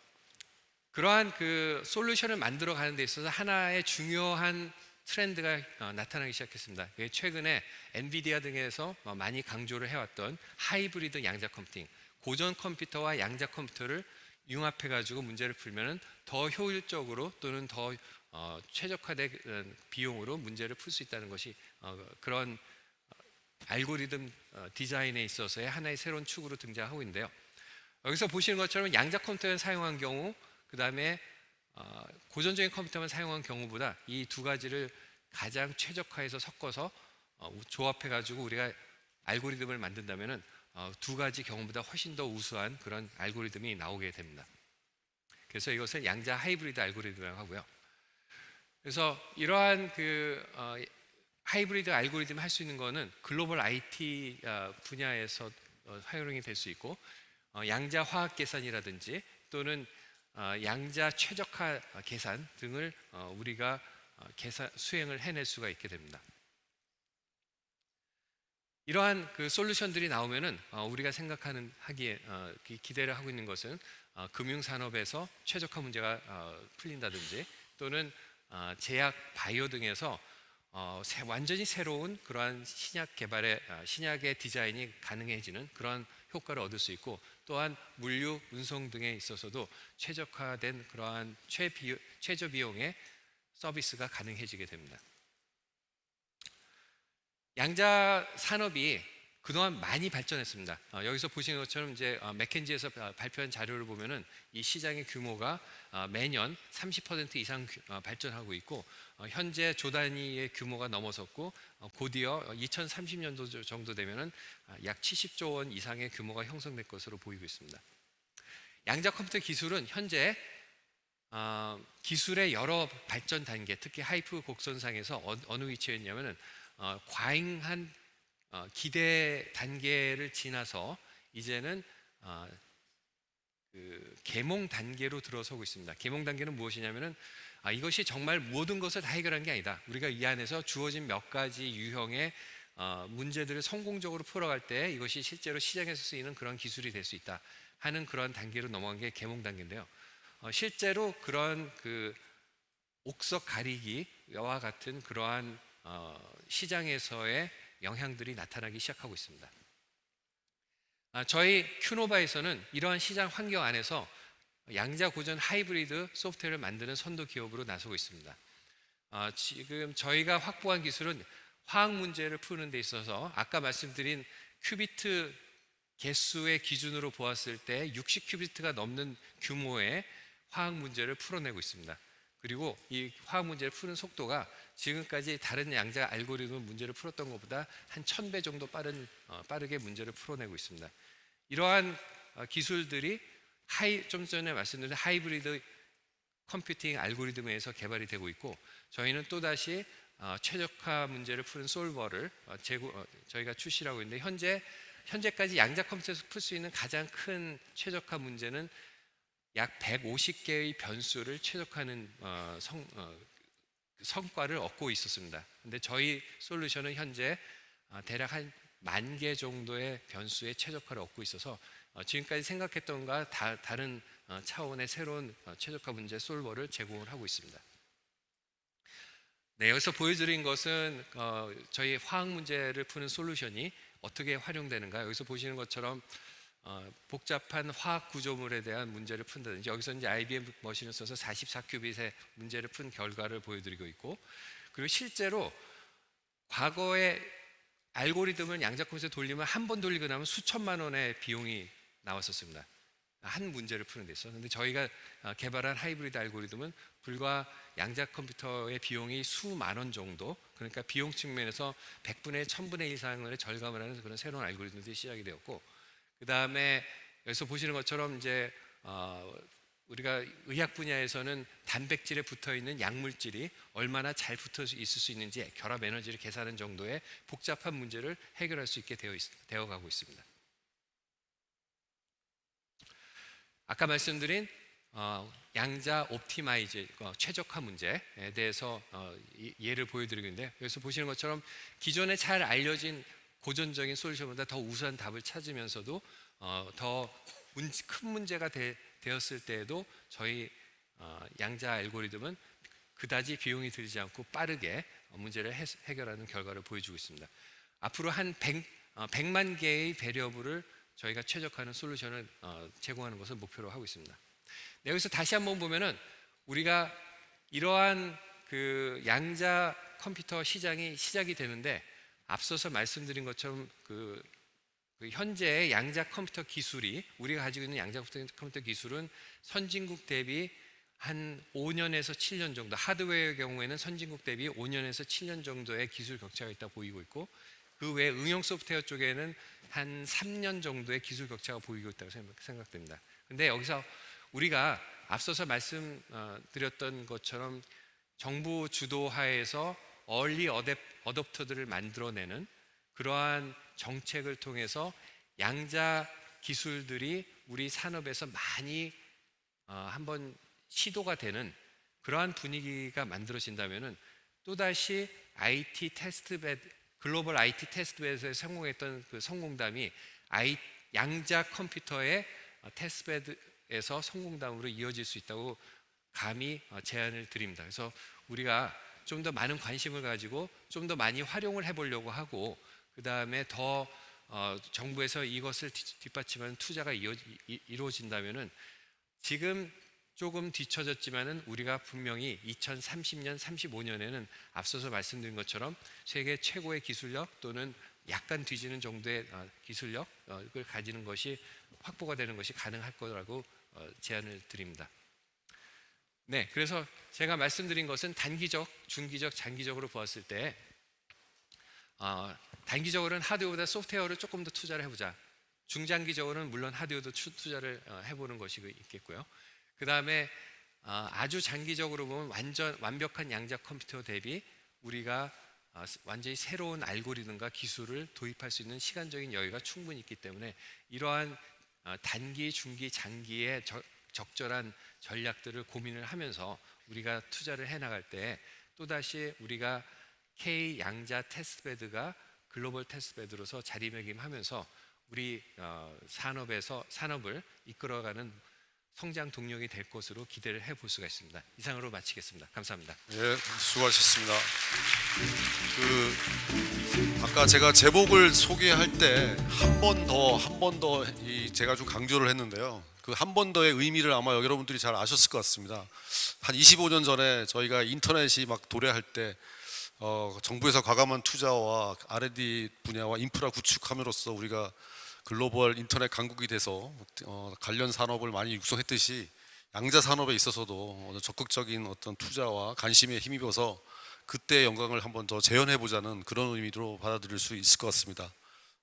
그러한 그 솔루션을 만들어 가는 데 있어서 하나의 중요한 트렌드가 나타나기 시작했습니다. 최근에 엔비디아 등에서 많이 강조를 해왔던 하이브리드 양자 컴퓨팅, 고전 컴퓨터와 양자 컴퓨터를 융합해 가지고 문제를 풀면은 더 효율적으로 또는 더 최적화된 비용으로 문제를 풀 수 있다는 것이 그런 알고리즘 디자인에 있어서의 하나의 새로운 축으로 등장하고 있는데요. 여기서 보시는 것처럼 양자 컴퓨터를 사용한 경우, 그 다음에 고전적인 컴퓨터만 사용한 경우보다 이 두 가지를 가장 최적화해서 섞어서 조합해 가지고 우리가 알고리즘을 만든다면은 두 가지 경우보다 훨씬 더 우수한 그런 알고리즘이 나오게 됩니다. 그래서 이것을 양자 하이브리드 알고리즘이라고 하고요. 그래서 이러한 그 하이브리드 알고리즘 할 수 있는 거는 글로벌 IT 분야에서 활용이 될 수 있고 양자 화학 계산이라든지 또는 양자 최적화 계산 등을 우리가 수행을 해낼 수가 있게 됩니다. 이러한 그 솔루션들이 나오면은 우리가 하기에 기대를 하고 있는 것은 금융 산업에서 최적화 문제가 풀린다든지 또는 제약, 바이오 등에서 완전히 새로운 그러한 신약의 디자인이 가능해지는 그런 효과를 얻을 수 있고 또한 물류, 운송 등에 있어서도 최적화된 그러한 최저 비용의 서비스가 가능해지게 됩니다. 양자 산업이 그동안 많이 발전했습니다. 여기서 보시는 것처럼 이제 맥켄지에서 발표한 자료를 보면은 이 시장의 규모가 매년 30% 이상 발전하고 있고 현재 조 단위의 규모가 넘어섰고 곧이어 2030년도 정도 되면은 약 70조 원 이상의 규모가 형성될 것으로 보이고 있습니다. 양자 컴퓨터 기술은 현재 기술의 여러 발전 단계, 특히 하이프 곡선상에서 어느 위치에 있냐면은 과잉한 기대 단계를 지나서 이제는 그 계몽 단계로 들어서고 있습니다. 계몽 단계는 무엇이냐면은 이것이 정말 모든 것을 다 해결한 게 아니다. 우리가 이 안에서 주어진 몇 가지 유형의 문제들을 성공적으로 풀어갈 때 이것이 실제로 시장에서 쓰이는 그런 기술이 될 수 있다 하는 그런 단계로 넘어간 게 계몽 단계인데요. 실제로 그런 그 옥석 가리기와 같은 그러한 시장에서의 영향들이 나타나기 시작하고 있습니다. 저희 큐노바에서는 이러한 시장 환경 안에서 양자 고전 하이브리드 소프트웨어를 만드는 선도 기업으로 나서고 있습니다. 지금 저희가 확보한 기술은 화학 문제를 푸는 데 있어서 아까 말씀드린 큐비트 개수의 기준으로 보았을 때 60큐비트가 넘는 규모의 화학 문제를 풀어내고 있습니다. 그리고 이 화학 문제를 푸는 속도가 지금까지 다른 양자 알고리즘 문제를 풀었던 것보다 한 1000배 정도 빠르게 문제를 풀어내고 있습니다. 이러한 기술들이 좀 전에 말씀드린 하이브리드 컴퓨팅 알고리즘에서 개발이 되고 있고 저희는 또다시 최적화 문제를 푸는 솔버를 저희가 출시를 하고 있는데 현재까지 양자 컴퓨터에서 풀 수 있는 가장 큰 최적화 문제는 약 150개의 변수를 최적화하는 성과를 얻고 있었습니다. 근데 저희 솔루션은 현재 대략 한 10,000개 정도의 변수의 최적화를 얻고 있어서 지금까지 생각했던 것과 다른 차원의 새로운 최적화 문제 솔버를 제공을 하고 있습니다. 네, 여기서 보여드린 것은 저희 화학 문제를 푸는 솔루션이 어떻게 활용되는가. 여기서 보시는 것처럼 복잡한 화학 구조물에 대한 문제를 푼다든지, 여기서 이제 IBM 머신을 써서 44큐빗의 문제를 푼 결과를 보여드리고 있고, 그리고 실제로 과거에 알고리즘을 양자 컴퓨터에 돌리면 한 번 돌리고 나면 수천만 원의 비용이 나왔었습니다. 한 문제를 푸는 데 있어. 근데 저희가 개발한 하이브리드 알고리즘은 불과 양자 컴퓨터의 비용이 수만 원 정도, 그러니까 비용 측면에서 100분의 1000분의 1 이상을 절감을 하는 그런 새로운 알고리즘들이 시작이 되었고, 그 다음에 여기서 보시는 것처럼 이제 우리가 의학 분야에서는 단백질에 붙어 있는 약물질이 얼마나 잘 붙어 있을 수 있는지 결합 에너지를 계산하는 정도의 복잡한 문제를 해결할 수 있게 되어 가고 있습니다. 아까 말씀드린 양자 옵티마이즈 최적화 문제에 대해서 예를 보여드리고 있는데, 여기서 보시는 것처럼 기존에 잘 알려진 고전적인 솔루션보다 더 우수한 답을 찾으면서도 더 큰 문제가 되었을 때에도 저희 양자 알고리즘은 그다지 비용이 들지 않고 빠르게 문제를 해결하는 결과를 보여주고 있습니다. 앞으로 한 100만 개의 배려부를 저희가 최적화하는 솔루션을 제공하는 것을 목표로 하고 있습니다. 네, 여기서 다시 한번 보면은 우리가 이러한 그 양자 컴퓨터 시장이 시작이 되는데, 앞서서 말씀드린 것처럼 그 현재의 양자 컴퓨터 기술이, 우리가 가지고 있는 양자 컴퓨터 기술은 선진국 대비 한 5년에서 7년 정도, 하드웨어의 경우에는 선진국 대비 5년에서 7년 정도의 기술 격차가 있다 보이고 있고, 그 외 응용 소프트웨어 쪽에는 한 3년 정도의 기술 격차가 보이고 있다고 생각됩니다. 근데 여기서 우리가 앞서서 말씀드렸던 것처럼 정부 주도하에서 얼리 어댑터들을 만들어내는 그러한 정책을 통해서 양자 기술들이 우리 산업에서 많이 한번 시도가 되는 그러한 분위기가 만들어진다면은, 또다시 IT 테스트베드, 글로벌 IT 테스트베드에서 성공했던 그 성공담이 양자 컴퓨터의 테스트베드에서 성공담으로 이어질 수 있다고 감히 제안을 드립니다. 그래서 우리가 좀 더 많은 관심을 가지고 좀 더 많이 활용을 해보려고 하고, 그 다음에 더 정부에서 이것을 뒷받침하는 투자가 이루어진다면은, 지금 조금 뒤처졌지만은 우리가 분명히 2030년, 35년에는 앞서서 말씀드린 것처럼 세계 최고의 기술력 또는 약간 뒤지는 정도의 기술력을 가지는 것이 확보가 되는 것이 가능할 거라고 제안을 드립니다. 네, 그래서 제가 말씀드린 것은 단기적, 중기적, 장기적으로 보았을 때 단기적으로는 하드웨어보다 소프트웨어를 조금 더 투자를 해보자. 중장기적으로는 물론 하드웨어도 투자를 해보는 것이 있겠고요. 그 다음에 아주 장기적으로 보면 완벽한 양자 컴퓨터 대비 우리가 완전히 새로운 알고리즘과 기술을 도입할 수 있는 시간적인 여유가 충분히 있기 때문에, 이러한 단기, 중기, 장기의 적절한 전략들을 고민을 하면서 우리가 투자를 해나갈 때, 또다시 우리가 K 양자 테스트베드가 글로벌 테스트베드로서 자리매김하면서 우리 산업을 이끌어가는 성장 동력이 될 것으로 기대를 해볼 수가 있습니다. 이상으로 마치겠습니다. 감사합니다. 예, 수고하셨습니다. 아까 제가 제목을 소개할 때 한 번 더 제가 좀 강조를 했는데요. 그 한 번 더의 의미를 아마 여러분들이 잘 아셨을 것 같습니다. 한 25년 전에 저희가 인터넷이 막 도래할 때 정부에서 과감한 투자와 R&D 분야와 인프라 구축함으로써 우리가 글로벌 인터넷 강국이 돼서 관련 산업을 많이 육성했듯이, 양자 산업에 있어서도 적극적인 어떤 투자와 관심에 힘입어서 그때의 영광을 한번 더 재현해 보자는 그런 의미로 받아들일 수 있을 것 같습니다.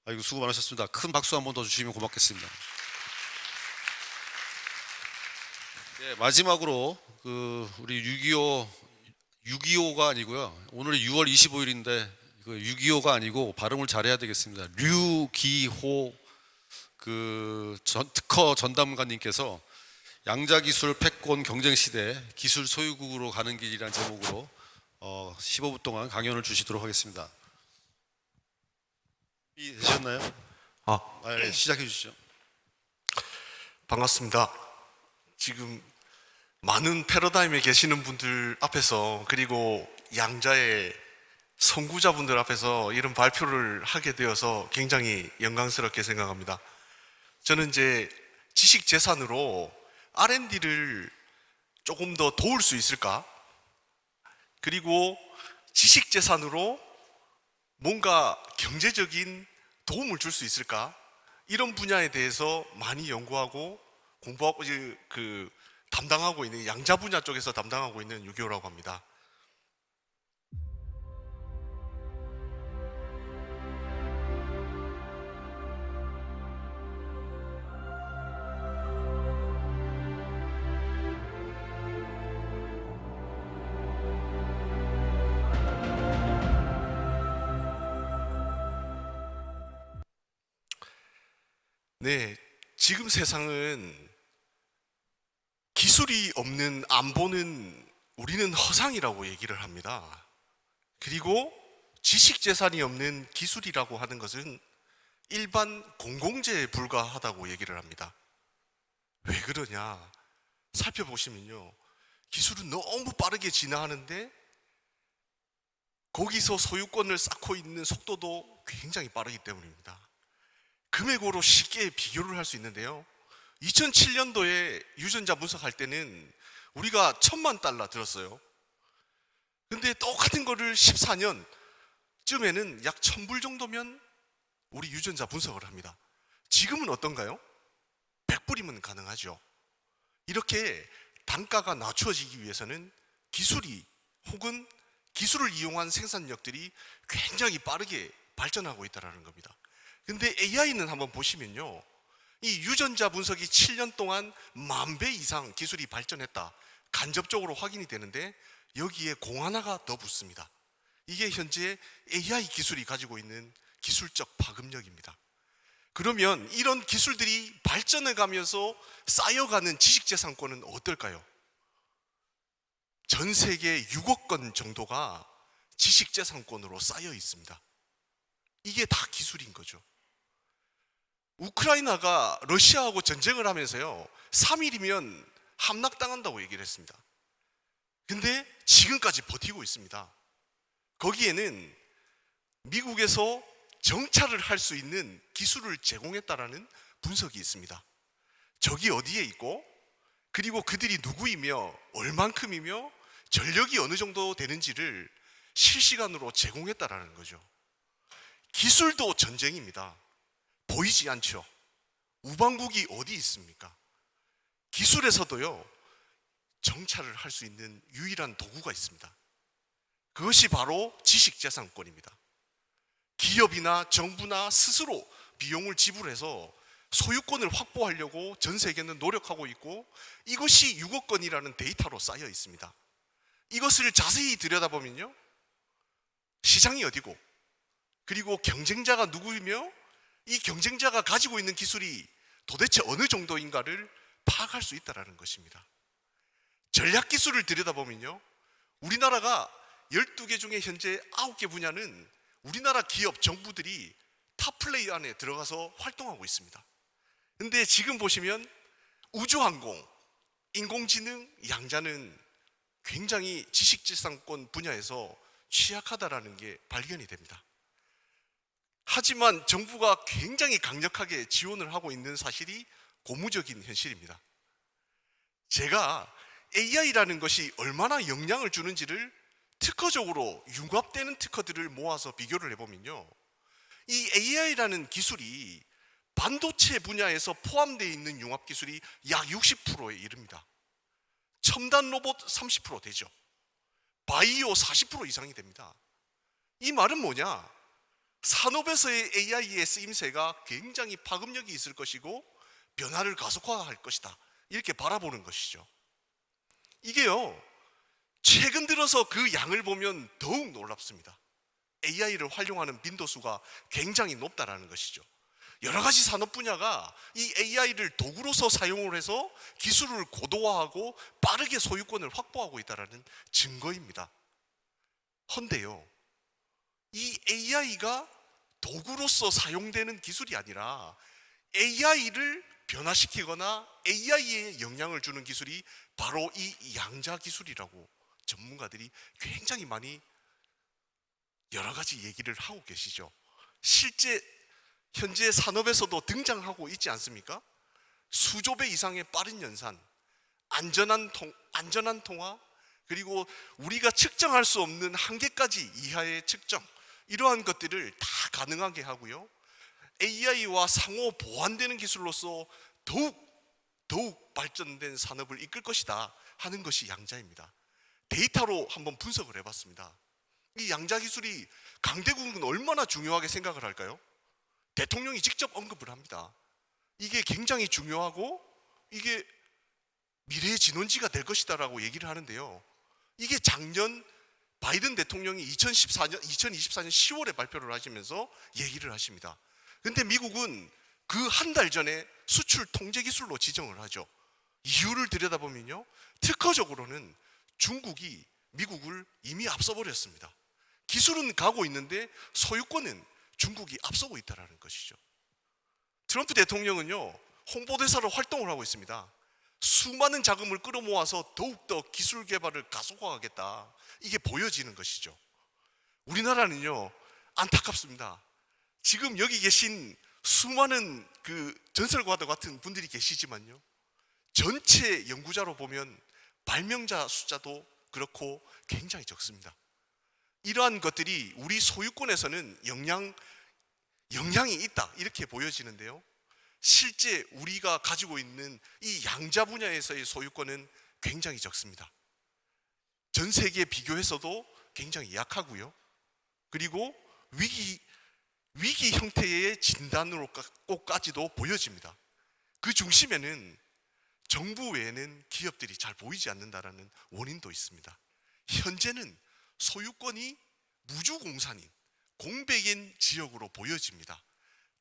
아이고, 수고 많으셨습니다. 큰 박수 한번 더 주시면 고맙겠습니다. 네, 마지막으로 우리 6.25가 아니고요. 오늘이 6월 25일인데 6.25가 아니고 발음을 잘해야 되겠습니다. 류기호 특허 전담관님께서 양자기술 패권 경쟁시대 기술 소유국으로 가는 길이라는 제목으로 15분 동안 강연을 주시도록 하겠습니다. 되셨나요? 네, 시작해 주시죠. 반갑습니다. 지금 많은 패러다임에 계시는 분들 앞에서, 그리고 양자의 선구자분들 앞에서 이런 발표를 하게 되어서 굉장히 영광스럽게 생각합니다. 저는 이제 지식 재산으로 R&D를 조금 더 도울 수 있을까? 그리고 지식 재산으로 뭔가 경제적인 도움을 줄 수 있을까? 이런 분야에 대해서 많이 연구하고 공부하고 담당하고 있는 양자 분야 쪽에서 담당하고 있는 유교라고 합니다. 네, 지금 세상은 기술이 없는 안보는 우리는 허상이라고 얘기를 합니다. 그리고 지식재산이 없는 기술이라고 하는 것은 일반 공공재에 불과하다고 얘기를 합니다. 왜 그러냐? 살펴보시면요, 기술은 너무 빠르게 진화하는데 거기서 소유권을 쌓고 있는 속도도 굉장히 빠르기 때문입니다. 금액으로 쉽게 비교를 할 수 있는데요, 2007년도에 유전자 분석할 때는 우리가 $10,000,000 들었어요. 근데 똑같은 거를 14년쯤에는 약 $1,000불 정도면 우리 유전자 분석을 합니다. 지금은 어떤가요? 100불이면 가능하죠. 이렇게 단가가 낮춰지기 위해서는 기술이 혹은 기술을 이용한 생산력들이 굉장히 빠르게 발전하고 있다는 겁니다. 근데 AI는 한번 보시면요, 이 유전자 분석이 7년 동안 10,000배 이상 기술이 발전했다, 간접적으로 확인이 되는데 여기에 공 하나가 더 붙습니다. 이게 현재 AI 기술이 가지고 있는 기술적 파급력입니다. 그러면 이런 기술들이 발전해 가면서 쌓여가는 지식재산권은 어떨까요? 전 세계 6억 건 정도가 지식재산권으로 쌓여 있습니다. 이게 다 기술인 거죠. 우크라이나가 러시아하고 전쟁을 하면서요, 3일이면 함락당한다고 얘기를 했습니다. 근데 지금까지 버티고 있습니다. 거기에는 미국에서 정찰을 할 수 있는 기술을 제공했다라는 분석이 있습니다. 적이 어디에 있고, 그리고 그들이 누구이며 얼만큼이며 전력이 어느 정도 되는지를 실시간으로 제공했다라는 거죠. 기술도 전쟁입니다. 보이지 않죠. 우방국이 어디 있습니까? 기술에서도요, 정찰을 할 수 있는 유일한 도구가 있습니다. 그것이 바로 지식재산권입니다. 기업이나 정부나 스스로 비용을 지불해서 소유권을 확보하려고 전 세계는 노력하고 있고, 이것이 6억 건이라는 데이터로 쌓여 있습니다. 이것을 자세히 들여다보면요, 시장이 어디고, 그리고 경쟁자가 누구이며 이 경쟁자가 가지고 있는 기술이 도대체 어느 정도인가를 파악할 수 있다는 것입니다. 전략기술을 들여다보면요, 우리나라가 12개 중에 현재 9개 분야는 우리나라 기업 정부들이 탑플레이 안에 들어가서 활동하고 있습니다. 근데 지금 보시면 우주항공, 인공지능, 양자는 굉장히 지식재산권 분야에서 취약하다라는 게 발견이 됩니다. 하지만 정부가 굉장히 강력하게 지원을 하고 있는 사실이 고무적인 현실입니다. 제가 AI라는 것이 얼마나 영향을 주는지를 특허적으로 융합되는 특허들을 모아서 비교를 해보면요, 이 AI라는 기술이 반도체 분야에서 포함되어 있는 융합 기술이 약 60%에 이릅니다. 첨단 로봇 30% 되죠. 바이오 40% 이상이 됩니다. 이 말은 뭐냐? 산업에서의 AI의 쓰임새가 굉장히 파급력이 있을 것이고 변화를 가속화할 것이다, 이렇게 바라보는 것이죠. 이게요, 최근 들어서 그 양을 보면 더욱 놀랍습니다. AI를 활용하는 빈도수가 굉장히 높다라는 것이죠. 여러 가지 산업 분야가 이 AI를 도구로서 사용을 해서 기술을 고도화하고 빠르게 소유권을 확보하고 있다는 증거입니다. 헌데요, 이 AI가 도구로서 사용되는 기술이 아니라 AI를 변화시키거나 AI에 영향을 주는 기술이 바로 이 양자 기술이라고 전문가들이 굉장히 많이 여러 가지 얘기를 하고 계시죠. 실제 현재 산업에서도 등장하고 있지 않습니까? 수조 배 이상의 빠른 연산, 안전한 통화, 그리고 우리가 측정할 수 없는 한계까지 이하의 측정, 이러한 것들을 다 가능하게 하고요. AI와 상호 보완되는 기술로서 더욱 발전된 산업을 이끌 것이다 하는 것이 양자입니다. 데이터로 한번 분석을 해봤습니다. 이 양자 기술이 강대국은 얼마나 중요하게 생각을 할까요? 대통령이 직접 언급을 합니다. 이게 굉장히 중요하고 이게 미래의 진원지가 될 것이다라고 얘기를 하는데요. 이게 작년 바이든 대통령이 2024년 10월에 발표를 하시면서 얘기를 하십니다. 근데 미국은 그 한 달 전에 수출 통제 기술로 지정을 하죠. 이유를 들여다보면요, 특허적으로는 중국이 미국을 이미 앞서버렸습니다. 기술은 가고 있는데 소유권은 중국이 앞서고 있다는 것이죠. 트럼프 대통령은요, 홍보대사로 활동을 하고 있습니다. 수많은 자금을 끌어모아서 더욱더 기술 개발을 가속화하겠다, 이게 보여지는 것이죠. 우리나라는요, 안타깝습니다. 지금 여기 계신 수많은 그 전설과도 같은 분들이 계시지만요, 전체 연구자로 보면 발명자 숫자도 그렇고 굉장히 적습니다. 이러한 것들이 우리 소유권에서는 영향이 있다, 이렇게 보여지는데요, 실제 우리가 가지고 있는 이 양자 분야에서의 소유권은 굉장히 적습니다. 전 세계에 비교해서도 굉장히 약하고요. 그리고 위기 형태의 진단으로 꼭까지도 보여집니다. 그 중심에는 정부 외에는 기업들이 잘 보이지 않는다라는 원인도 있습니다. 현재는 소유권이 무주공산인 공백인 지역으로 보여집니다.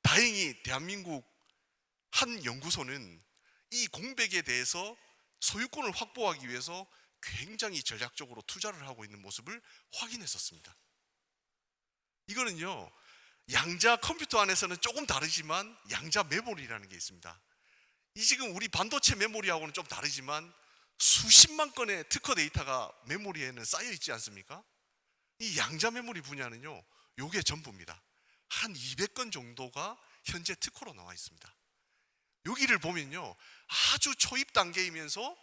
다행히 대한민국 한 연구소는 이 공백에 대해서 소유권을 확보하기 위해서 굉장히 전략적으로 투자를 하고 있는 모습을 확인했었습니다. 이거는요, 양자 컴퓨터 안에서는 조금 다르지만 양자 메모리라는 게 있습니다. 이 지금 우리 반도체 메모리하고는 좀 다르지만 수십만 건의 특허 데이터가 메모리에는 쌓여 있지 않습니까? 이 양자 메모리 분야는요, 요게 전부입니다. 한 200건 정도가 현재 특허로 나와 있습니다. 여기를 보면요, 아주 초입 단계이면서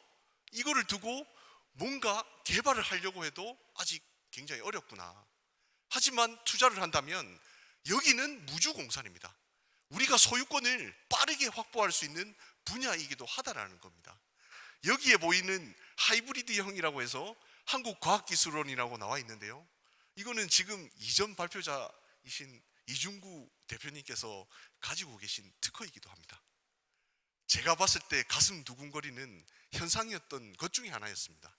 이거를 두고 뭔가 개발을 하려고 해도 아직 굉장히 어렵구나. 하지만 투자를 한다면 여기는 무주공산입니다. 우리가 소유권을 빠르게 확보할 수 있는 분야이기도 하다라는 겁니다. 여기에 보이는 하이브리드형이라고 해서 한국과학기술원이라고 나와 있는데요, 이거는 지금 이전 발표자이신 이중구 대표님께서 가지고 계신 특허이기도 합니다. 제가 봤을 때 가슴 두근거리는 현상이었던 것 중에 하나였습니다.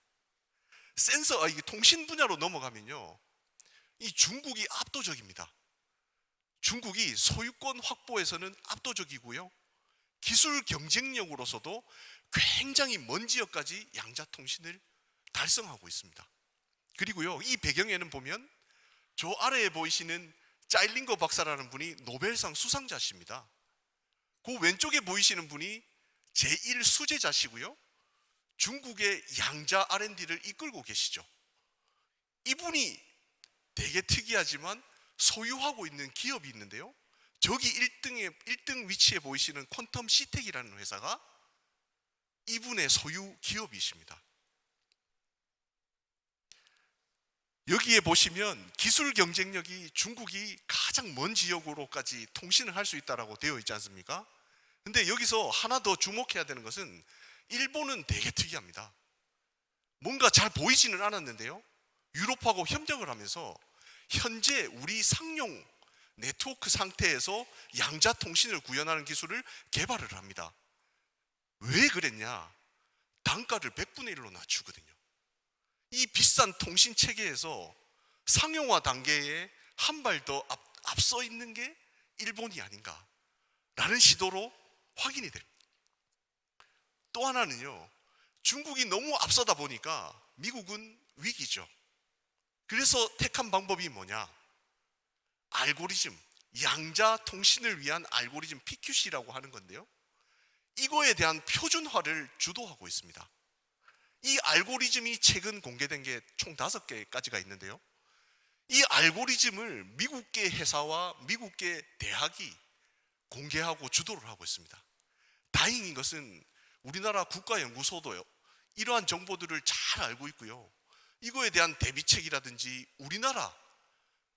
이게 통신 분야로 넘어가면요, 이 중국이 압도적입니다. 중국이 소유권 확보에서는 압도적이고요, 기술 경쟁력으로서도 굉장히 먼 지역까지 양자 통신을 달성하고 있습니다. 그리고요, 이 배경에는 보면 저 아래에 보이시는 짜일링거 박사라는 분이 노벨상 수상자십니다. 그 왼쪽에 보이시는 분이 제1 수제자시고요, 중국의 양자 R&D를 이끌고 계시죠. 이분이 되게 특이하지만 소유하고 있는 기업이 있는데요, 저기 1등 위치에 보이시는 퀀텀 시텍이라는 회사가 이분의 소유 기업이십니다. 여기에 보시면 기술 경쟁력이 중국이 가장 먼 지역으로까지 통신을 할 수 있다고 되어 있지 않습니까? 근데 여기서 하나 더 주목해야 되는 것은 일본은 되게 특이합니다. 뭔가 잘 보이지는 않았는데요, 유럽하고 협력을 하면서 현재 우리 상용 네트워크 상태에서 양자 통신을 구현하는 기술을 개발을 합니다. 왜 그랬냐? 단가를 100분의 1로 낮추거든요. 이 비싼 통신 체계에서 상용화 단계에 한 발 더 앞서 있는 게 일본이 아닌가라는 시도로 확인이 됩니다. 또 하나는요, 중국이 너무 앞서다 보니까 미국은 위기죠. 그래서 택한 방법이 뭐냐? 알고리즘, 양자 통신을 위한 알고리즘 PQC라고 하는 건데요, 이거에 대한 표준화를 주도하고 있습니다. 이 알고리즘이 최근 공개된 게 총 5개까지가 있는데요. 이 알고리즘을 미국계 회사와 미국계 대학이 공개하고 주도를 하고 있습니다. 다행인 것은 우리나라 국가연구소도요, 이러한 정보들을 잘 알고 있고요. 이거에 대한 대비책이라든지 우리나라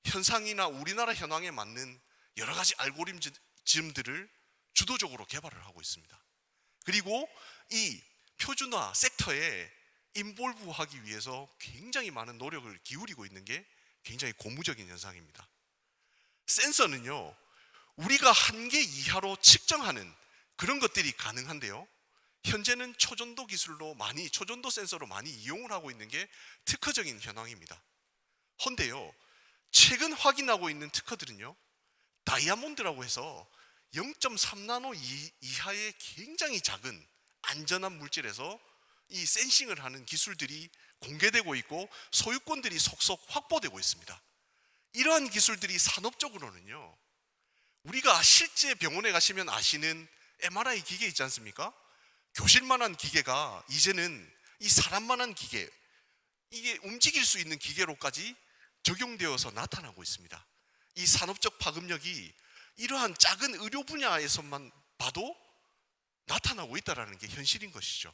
현상이나 우리나라 현황에 맞는 여러 가지 알고리즘들을 주도적으로 개발을 하고 있습니다. 그리고 이 표준화 섹터에 인볼브하기 위해서 굉장히 많은 노력을 기울이고 있는 게 굉장히 고무적인 현상입니다. 센서는요, 우리가 한계 이하로 측정하는 그런 것들이 가능한데요, 현재는 초전도 기술로 초전도 센서로 많이 이용을 하고 있는 게 특허적인 현황입니다. 헌데요, 최근 확인하고 있는 특허들은요, 다이아몬드라고 해서 0.3나노 이하의 굉장히 작은 안전한 물질에서 이 센싱을 하는 기술들이 공개되고 있고 소유권들이 속속 확보되고 있습니다. 이러한 기술들이 산업적으로는요, 우리가 실제 병원에 가시면 아시는 MRI 기계 있지 않습니까? 교실만한 기계가 이제는 이 사람만한 기계, 이게 움직일 수 있는 기계로까지 적용되어서 나타나고 있습니다. 이 산업적 파급력이 이러한 작은 의료 분야에서만 봐도 나타나고 있다는 게 현실인 것이죠.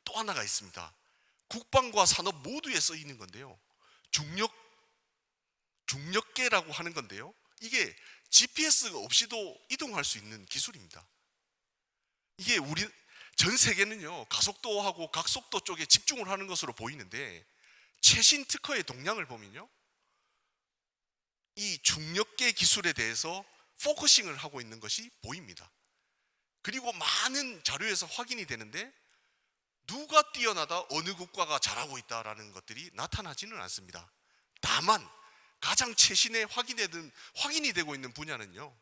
또 하나가 있습니다. 국방과 산업 모두에 쓰이는 건데요, 중력계라고 하는 건데요, 이게 GPS가 없이도 이동할 수 있는 기술입니다. 이게 우리 전 세계는요, 가속도하고 각속도 쪽에 집중을 하는 것으로 보이는데 최신 특허의 동향을 보면요, 이 중력계 기술에 대해서 포커싱을 하고 있는 것이 보입니다. 그리고 많은 자료에서 확인이 되는데 누가 뛰어나다 어느 국가가 잘하고 있다라는 것들이 나타나지는 않습니다. 다만 가장 최신에 확인이 되고 있는 분야는요,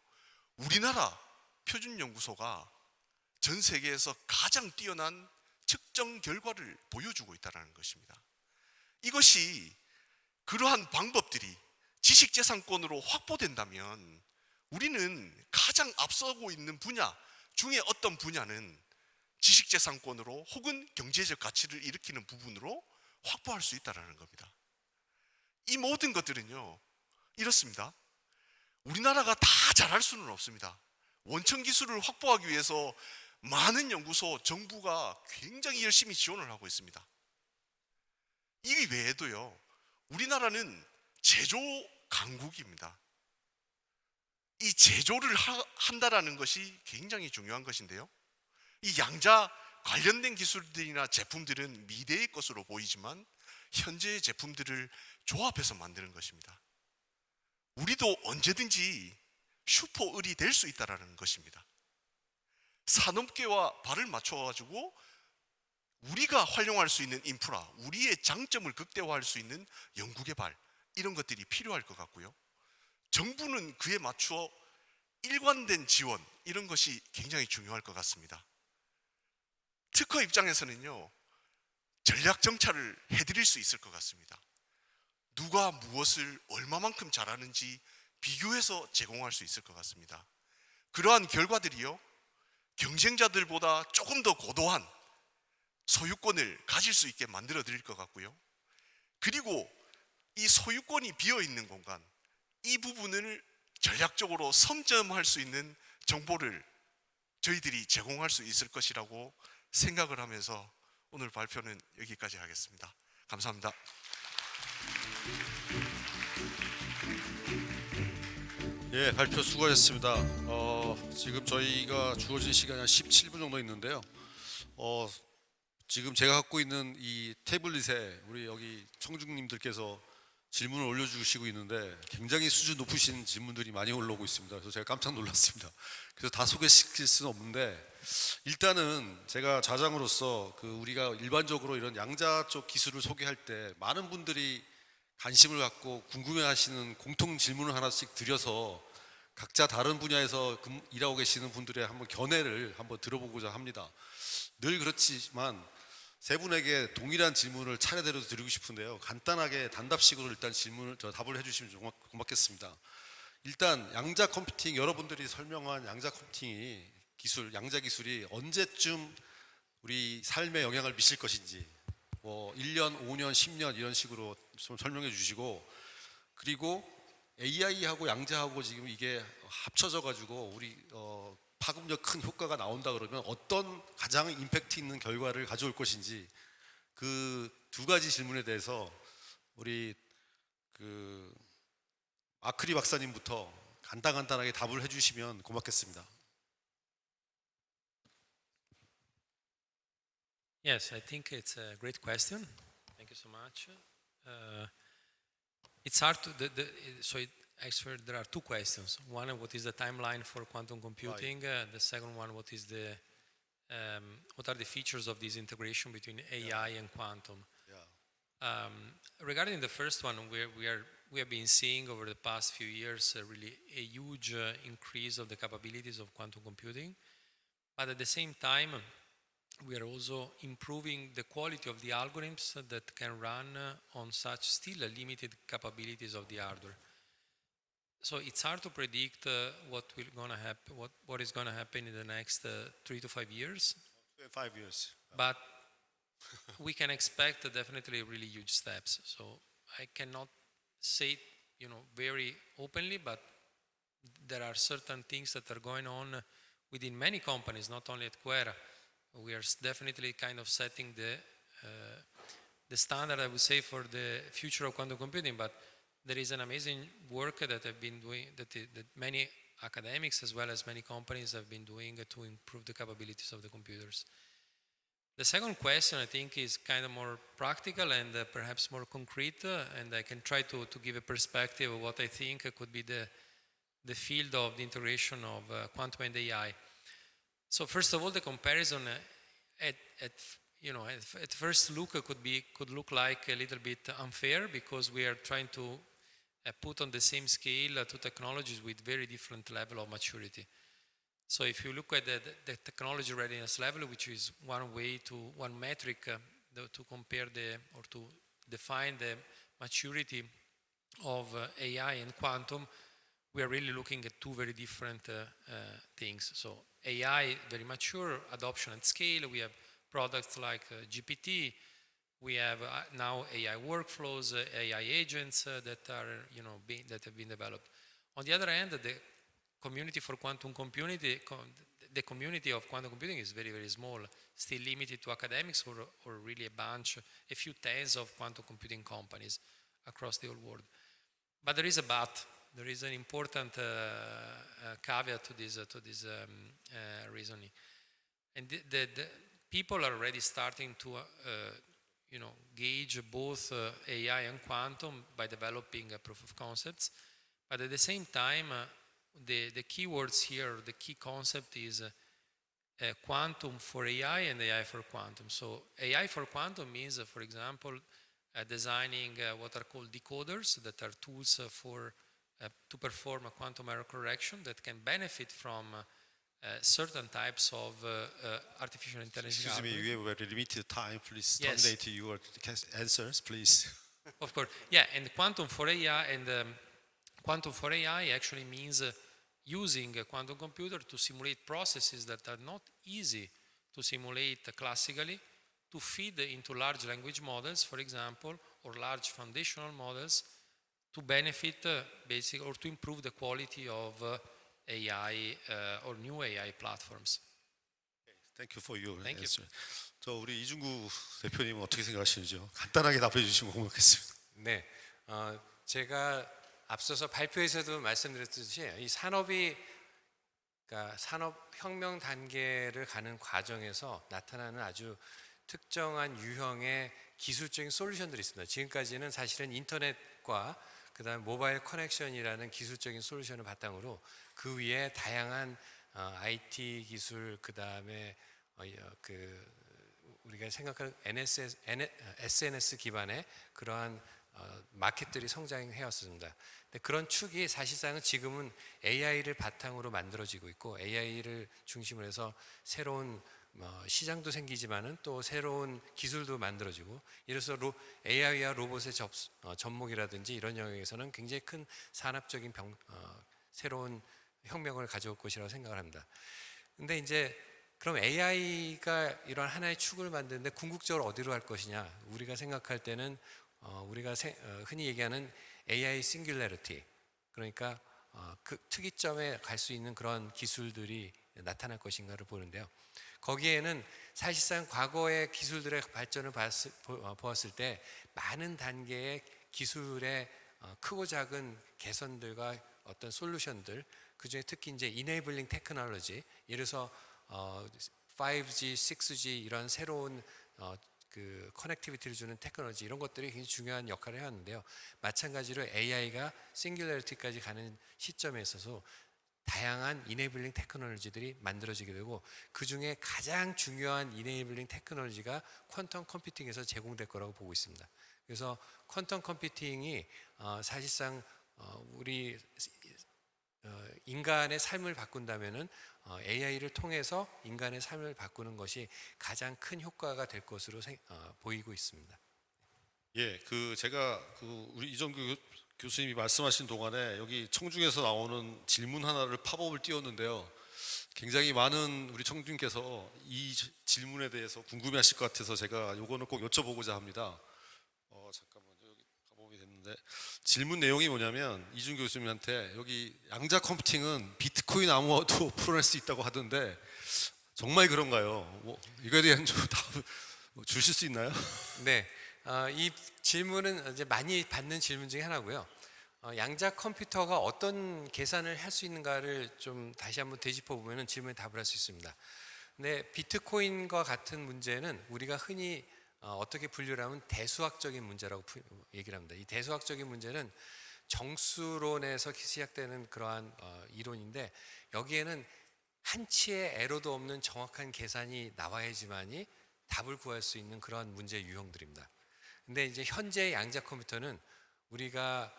우리나라 표준연구소가 전 세계에서 가장 뛰어난 측정 결과를 보여주고 있다는 것입니다. 이것이 그러한 방법들이 지식재산권으로 확보된다면 우리는 가장 앞서고 있는 분야 중에 어떤 분야는 지식재산권으로 혹은 경제적 가치를 일으키는 부분으로 확보할 수 있다는 겁니다. 이 모든 것들은요, 이렇습니다. 우리나라가 다 잘할 수는 없습니다. 원천 기술을 확보하기 위해서 많은 연구소, 정부가 굉장히 열심히 지원을 하고 있습니다. 이 외에도요, 우리나라는 제조 강국입니다. 이 제조를 한다라는 것이 굉장히 중요한 것인데요, 이 양자 관련된 기술들이나 제품들은 미래의 것으로 보이지만 현재의 제품들을 조합해서 만드는 것입니다. 우리도 언제든지 슈퍼을이 될 수 있다는 것입니다. 산업계와 발을 맞춰가지고 우리가 활용할 수 있는 인프라, 우리의 장점을 극대화할 수 있는 연구개발, 이런 것들이 필요할 것 같고요, 정부는 그에 맞추어 일관된 지원, 이런 것이 굉장히 중요할 것 같습니다. 특허 입장에서는요, 전략 정찰을 해드릴 수 있을 것 같습니다. 누가 무엇을 얼마만큼 잘하는지 비교해서 제공할 수 있을 것 같습니다. 그러한 결과들이요, 경쟁자들보다 조금 더 고도한 소유권을 가질 수 있게 만들어 드릴 것 같고요, 그리고 이 소유권이 비어있는 공간, 이 부분을 전략적으로 선점할 수 있는 정보를 저희들이 제공할 수 있을 것이라고 생각을 하면서 오늘 발표는 여기까지 하겠습니다. 감사합니다. 예, 발표 수고하셨습니다. 지금 저희가 주어진 시간이 한 17분 정도 있는데요. 지금 제가 갖고 있는 이 태블릿에 우리 여기 청중님들께서 질문을 올려주시고 있는데 굉장히 수준 높으신 질문들이 많이 올라오고 있습니다. 그래서 제가 깜짝 놀랐습니다. 그래서 다 소개시킬 수는 없는데, 일단은 제가 자장으로서 우리가 일반적으로 이런 양자 쪽 기술을 소개할 때 많은 분들이 관심을 갖고 궁금해하시는 공통 질문을 하나씩 드려서 각자 다른 분야에서 일하고 계시는 분들의 한번 견해를 한번 들어보고자 합니다. 늘 그렇지만 세 분에게 동일한 질문을 차례대로 드리고 싶은데요, 간단하게 단답식으로 일단 답을 해주시면 고맙겠습니다. 일단 양자 컴퓨팅, 여러분들이 설명한 양자 컴퓨팅이 양자 기술이 언제쯤 우리 삶에 영향을 미칠 것인지 뭐 1년, 5년, 10년 이런 식으로 좀 설명해 주시고, 그리고 AI하고 양자하고 지금 이게 합쳐져 가지고 우리 파급력 큰 효과가 나온다 그러면 어떤 가장 임팩트 있는 결과를 가져올 것인지, 그 두 가지 질문에 대해서 우리 그 아크리 박사님부터 간단하게 답을 해주시면 고맙겠습니다. Yes, I think it's a great question. Thank you so much. It's hard to, actually there are two questions. One, what is the timeline for quantum computing? The second one, what are the features of this integration between AI and quantum? Yeah. Regarding the first one, we have been seeing over the past few years really a huge increase of the capabilities of quantum computing, but at the same time, we are also improving the quality of the algorithms that can run on such still limited capabilities of the hardware. So it's hard to predict what is going to happen in the next 3 to 5 years. 5 years. But we can expect definitely really huge steps. So I cannot say it, very openly, but there are certain things that are going on within many companies, not only at Quera. We are definitely kind of setting the standard, I would say, for the future of quantum computing. But there is an amazing work that have been doing, that many academics as well as many companies have been doing to improve the capabilities of the computers. The second question, I think, is kind of more practical and perhaps more concrete, and I can try to give a perspective of what I think could be the field of the integration of quantum and AI. So first of all, the comparison at first look could look like a little bit unfair, because we are trying to put on the same scale two technologies with very different level of maturity. So if you look at the technology readiness level, which is one metric to compare or to define the maturity of AI and quantum, we are really looking at two very different things. So AI, very mature, adoption at scale. We have products like GPT. We have now AI workflows, AI agents that have been developed. On the other hand, the community for quantum computing, the community of quantum computing is very, very small, still limited to academics or really a few tens of quantum computing companies across the whole world. But there is a but. There is an important caveat to this reasoning, and the people are already starting to gauge both AI and quantum by developing proof of concepts. But at the same time, the keywords here, the key concept is quantum for AI and AI for quantum. So AI for quantum means, for example, designing what are called decoders, that are tools to perform a quantum error correction that can benefit from certain types of artificial intelligence. Excuse me, we have a very limited time. Please Yes. terminate your answers, please. Of course, yeah, and quantum for AI quantum for AI actually means using a quantum computer to simulate processes that are not easy to simulate classically, to feed into large language models, for example, or large foundational models, to benefit basically or to improve the quality of AI or new AI platforms. Thank you for your Thank you. answer. 저 우리 이중구 대표님은 어떻게 생각하시는지요? 간단하게 답해 주시면 고맙겠습니다. 네, 제가 앞서서 발표에서도 말씀드렸듯이 이 그러니까 산업혁명 단계를 가는 과정에서 나타나는 아주 특정한 유형의 기술적인 솔루션들이 있습니다. 지금까지는 사실은 인터넷과 그다음에 모바일 커넥션이라는 기술적인 솔루션을 바탕으로 그 위에 다양한 IT 기술, 그다음에 우리가 생각하는 SNS 기반의 그러한 마켓들이 성장해왔습니다. 근데 그런 축이 사실상은 지금은 AI를 바탕으로 만들어지고 있고, AI를 중심으로 해서 새로운 시장도 생기지만은 또 새로운 기술도 만들어지고, 이래서 AI와 로봇의 접목이라든지 이런 영역에서는 굉장히 큰 산업적인 새로운 혁명을 가져올 것이라고 생각을 합니다. 근데 이제 그럼 AI가 이런 하나의 축을 만드는데 궁극적으로 어디로 갈 것이냐? 우리가 생각할 때는 우리가 흔히 얘기하는 AI 싱귤러리티, 그러니까 그 특이점에 갈 수 있는 그런 기술들이 나타날 것인가를 보는데요. 거기에는 사실상 과거의 기술들의 발전을 보았을 때 많은 단계의 기술의 크고 작은 개선들과 어떤 솔루션들, 그중에 특히 이제 이네이블링 테크놀로지, 예를 들어서 5G, 6G 이런 새로운 그 커넥티비티를 주는 테크놀로지, 이런 것들이 굉장히 중요한 역할을 해왔는데요. 마찬가지로 AI가 싱귤러리티까지 가는 시점에 있어서 다양한 이네이블링 테크놀로지들이 만들어지게 되고, 그 중에 가장 중요한 이네이블링 테크놀로지가 퀀텀 컴퓨팅에서 제공될 거라고 보고 있습니다. 그래서 퀀텀 컴퓨팅이 사실상 우리 인간의 삶을 바꾼다면은 AI를 통해서 인간의 삶을 바꾸는 것이 가장 큰 효과가 될 것으로 보이고 있습니다. 예, 제가 우리 이정규 교수님이 말씀하신 동안에 여기 청중에서 나오는 질문 하나를 팝업을 띄웠는데요. 굉장히 많은 우리 청중께서 이 질문에 대해서 궁금해하실 것 같아서 제가 요거는 꼭 여쭤보고자 합니다. 잠깐만요, 여기 팝업이 됐는데 질문 내용이 뭐냐면 이준 교수님한테 여기 양자 컴퓨팅은 비트코인 아무어도 풀어낼 수 있다고 하던데 정말 그런가요? 이거에 대한 좀 답을 주실 수 있나요? 네, 이 질문은 이제 많이 받는 질문 중에 하나고요. 양자 컴퓨터가 어떤 계산을 할 수 있는가를 좀 다시 한번 되짚어 보면 질문에 답을 할 수 있습니다. 근데 비트코인과 같은 문제는 우리가 흔히 어떻게 분류를 하면 대수학적인 문제라고 얘기를 합니다. 이 대수학적인 문제는 정수론에서 시작되는 그러한 이론인데, 여기에는 한치의 에러도 없는 정확한 계산이 나와야지만이 답을 구할 수 있는 그런 문제 유형들입니다. 근데 이제 현재 양자 컴퓨터는 우리가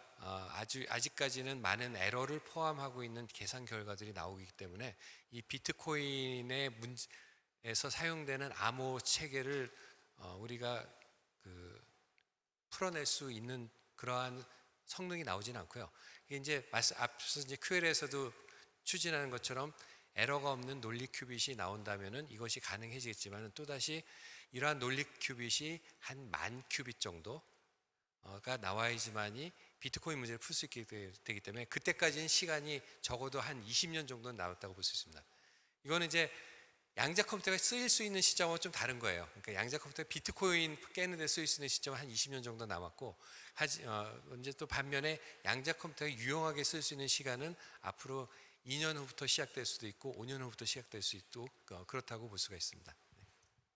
아직까지는 많은 에러를 포함하고 있는 계산 결과들이 나오기 때문에 이 비트코인의 문제에서 사용되는 암호 체계를 우리가 풀어낼 수 있는 그러한 성능이 나오진 않고요. 이게 이제 앞서 이제 QL에서도 추진하는 것처럼 에러가 없는 논리 큐빗이 나온다면은 이것이 가능해지겠지만, 또다시 이러한 논리 큐빗이 한 10,000큐빗 정도가 나와야지만이 비트코인 문제를 풀 수 있게 되기 때문에, 그때까지는 시간이 적어도 한 20년 정도는 남았다고 볼 수 있습니다. 이거는 이제 양자 컴퓨터가 쓰일 수 있는 시점은 좀 다른 거예요. 그러니까 양자 컴퓨터 비트코인 깨는 데 쓰일 수 있는 시점은 한 20년 정도 남았고, 이제 또 반면에 양자 컴퓨터가 유용하게 쓸 수 있는 시간은 앞으로 2년 후부터 시작될 수도 있고 5년 후부터 시작될 수 있고 그렇다고 볼 수가 있습니다.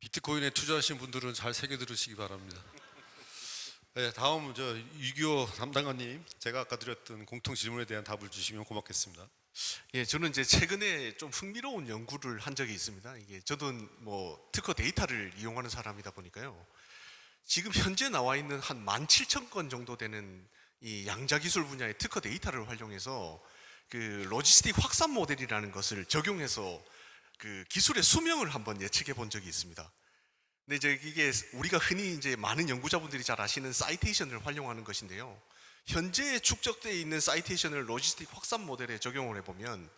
비트코인에 투자하신 분들은 잘 새겨 들으시기 바랍니다. 네, 다음 유기호 담당관님, 제가 아까 드렸던 공통 질문에 대한 답을 주시면 고맙겠습니다. 예, 저는 이제 최근에 좀 흥미로운 연구를 한 적이 있습니다. 이게 저도 뭐 특허 데이터를 이용하는 사람이다 보니까요. 지금 현재 나와 있는 한 17,000건 정도 되는 이 양자 기술 분야의 특허 데이터를 활용해서 그 로지스틱 확산 모델이라는 것을 적용해서 그 기술의 수명을 한번 예측해 본 적이 있습니다. 근데 이제 이게 우리가 흔히 이제 많은 연구자분들이 잘 아시는 사이테이션을 활용하는 것인데요. 현재 축적되어 있는 사이테이션을 로지스틱 확산 모델에 적용을 해보면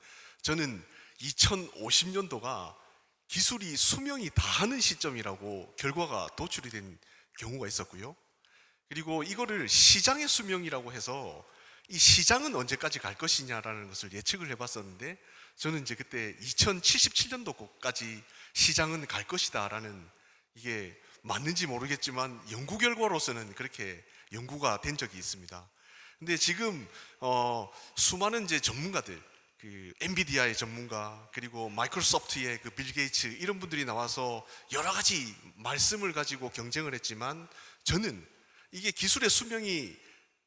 저는 2050년도가 기술이 수명이 다하는 시점이라고 결과가 도출이 된 경우가 있었고요. 그리고 이거를 시장의 수명이라고 해서 이 시장은 언제까지 갈 것이냐라는 것을 예측을 해봤었는데, 저는 이제 그때 2077년도까지 시장은 갈 것이다라는, 이게 맞는지 모르겠지만 연구 결과로서는 그렇게 연구가 된 적이 있습니다. 근데 지금 수많은 이제 전문가들, 그 엔비디아의 전문가, 그리고 마이크로소프트의 그 빌 게이츠, 이런 분들이 나와서 여러 가지 말씀을 가지고 경쟁을 했지만, 저는 이게 기술의 수명이,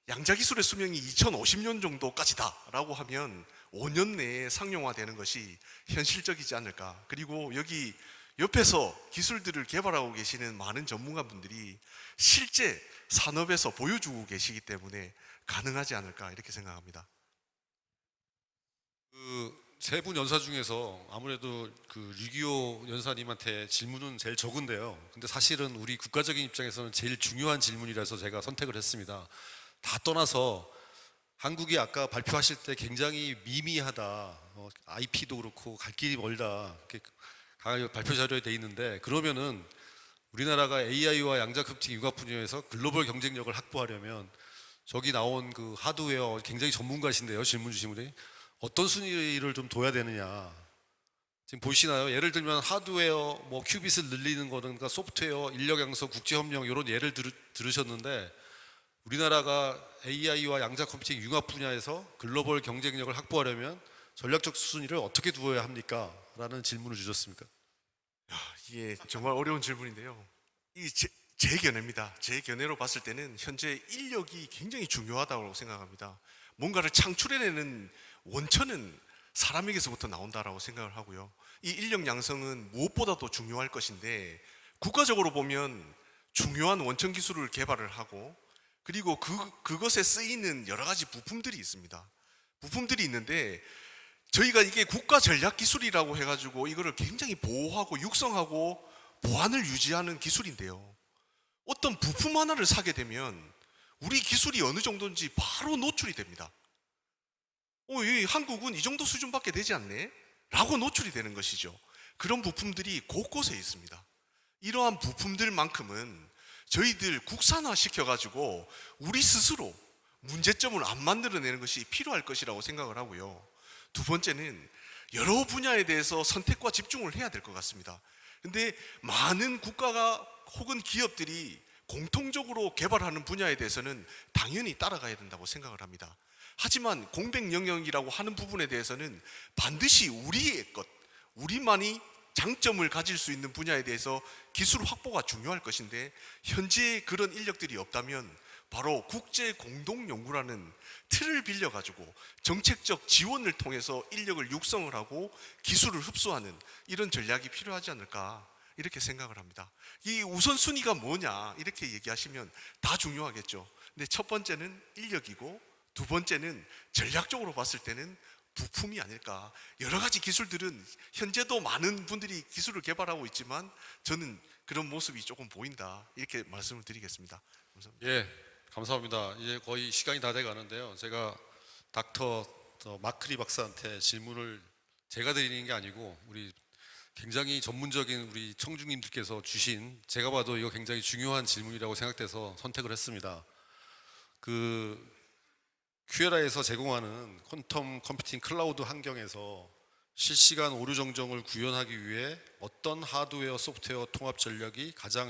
양자 기술의 수명이 2050년 정도까지다라고 하면 5년 내에 상용화되는 것이 현실적이지 않을까. 그리고 여기 옆에서 기술들을 개발하고 계시는 많은 전문가분들이 실제 산업에서 보여주고 계시기 때문에 가능하지 않을까, 이렇게 생각합니다. 세 분 연사 중에서 아무래도 류기호 연사님한테 질문은 제일 적은데요. 근데 사실은 우리 국가적인 입장에서는 제일 중요한 질문이라서 제가 선택을 했습니다. 다 떠나서 한국이 아까 발표하실 때 굉장히 미미하다, IP도 그렇고 갈 길이 멀다, 발표 자료에 돼 있는데, 그러면은 우리나라가 AI와 양자 컴퓨팅 융합 분야에서 글로벌 경쟁력을 확보하려면 저기 나온 그 하드웨어 굉장히 전문가신데요. 질문 주신 분이 어떤 순위를 좀 둬야 되느냐. 지금 보시나요? 예를 들면 하드웨어, 뭐 큐빗을 늘리는 거는, 그러니까 소프트웨어, 인력 양성, 국제 협력 이런 예를 들으셨는데, 우리나라가 AI와 양자 컴퓨팅 융합 분야에서 글로벌 경쟁력을 확보하려면 전략적 순위를 어떻게 두어야 합니까? 라는 질문을 주셨습니까? 이게 정말 어려운 질문인데요. 이 제 견해입니다. 제 견해로 봤을 때는 현재 인력이 굉장히 중요하다고 생각합니다. 뭔가를 창출해내는 원천은 사람에게서부터 나온다라고 생각을 하고요. 이 인력 양성은 무엇보다도 중요할 것인데, 국가적으로 보면 중요한 원천 기술을 개발을 하고, 그리고 그것에 쓰이는 여러 가지 부품들이 있습니다. 부품들이 있는데, 저희가 이게 국가 전략 기술이라고 해가지고 이거를 굉장히 보호하고 육성하고 보안을 유지하는 기술인데요. 어떤 부품 하나를 사게 되면 우리 기술이 어느 정도인지 바로 노출이 됩니다. 이 한국은 이 정도 수준밖에 되지 않네? 라고 노출이 되는 것이죠. 그런 부품들이 곳곳에 있습니다. 이러한 부품들만큼은 저희들 국산화 시켜가지고 우리 스스로 문제점을 안 만들어내는 것이 필요할 것이라고 생각을 하고요. 두 번째는 여러 분야에 대해서 선택과 집중을 해야 될 것 같습니다. 근데 많은 국가가 혹은 기업들이 공통적으로 개발하는 분야에 대해서는 당연히 따라가야 된다고 생각을 합니다. 하지만 공백 영역이라고 하는 부분에 대해서는 반드시 우리의 것, 우리만이 장점을 가질 수 있는 분야에 대해서 기술 확보가 중요할 것인데, 현재 그런 인력들이 없다면 바로 국제 공동 연구라는 틀을 빌려 가지고 정책적 지원을 통해서 인력을 육성을 하고 기술을 흡수하는 이런 전략이 필요하지 않을까, 이렇게 생각을 합니다. 이 우선순위가 뭐냐 이렇게 얘기하시면 다 중요하겠죠. 근데 첫 번째는 인력이고, 두 번째는 전략적으로 봤을 때는 부품이 아닐까. 여러 가지 기술들은 현재도 많은 분들이 기술을 개발하고 있지만 저는 그런 모습이 조금 보인다, 이렇게 말씀을 드리겠습니다. 감사합니다. 예, 감사합니다. 이제 거의 시간이 다 돼 가는데요. 제가 닥터 마크리 박사한테 질문을 제가 드리는 게 아니고 우리 굉장히 전문적인 우리 청중님들께서 주신, 제가 봐도 이거 굉장히 중요한 질문이라고 생각돼서 선택을 했습니다. 그 QLI에서 제공하는 퀀텀 컴퓨팅 클라우드 환경에서 실시간 오류 정정을 구현하기 위해 어떤 하드웨어 소프트웨어 통합 전략이 가장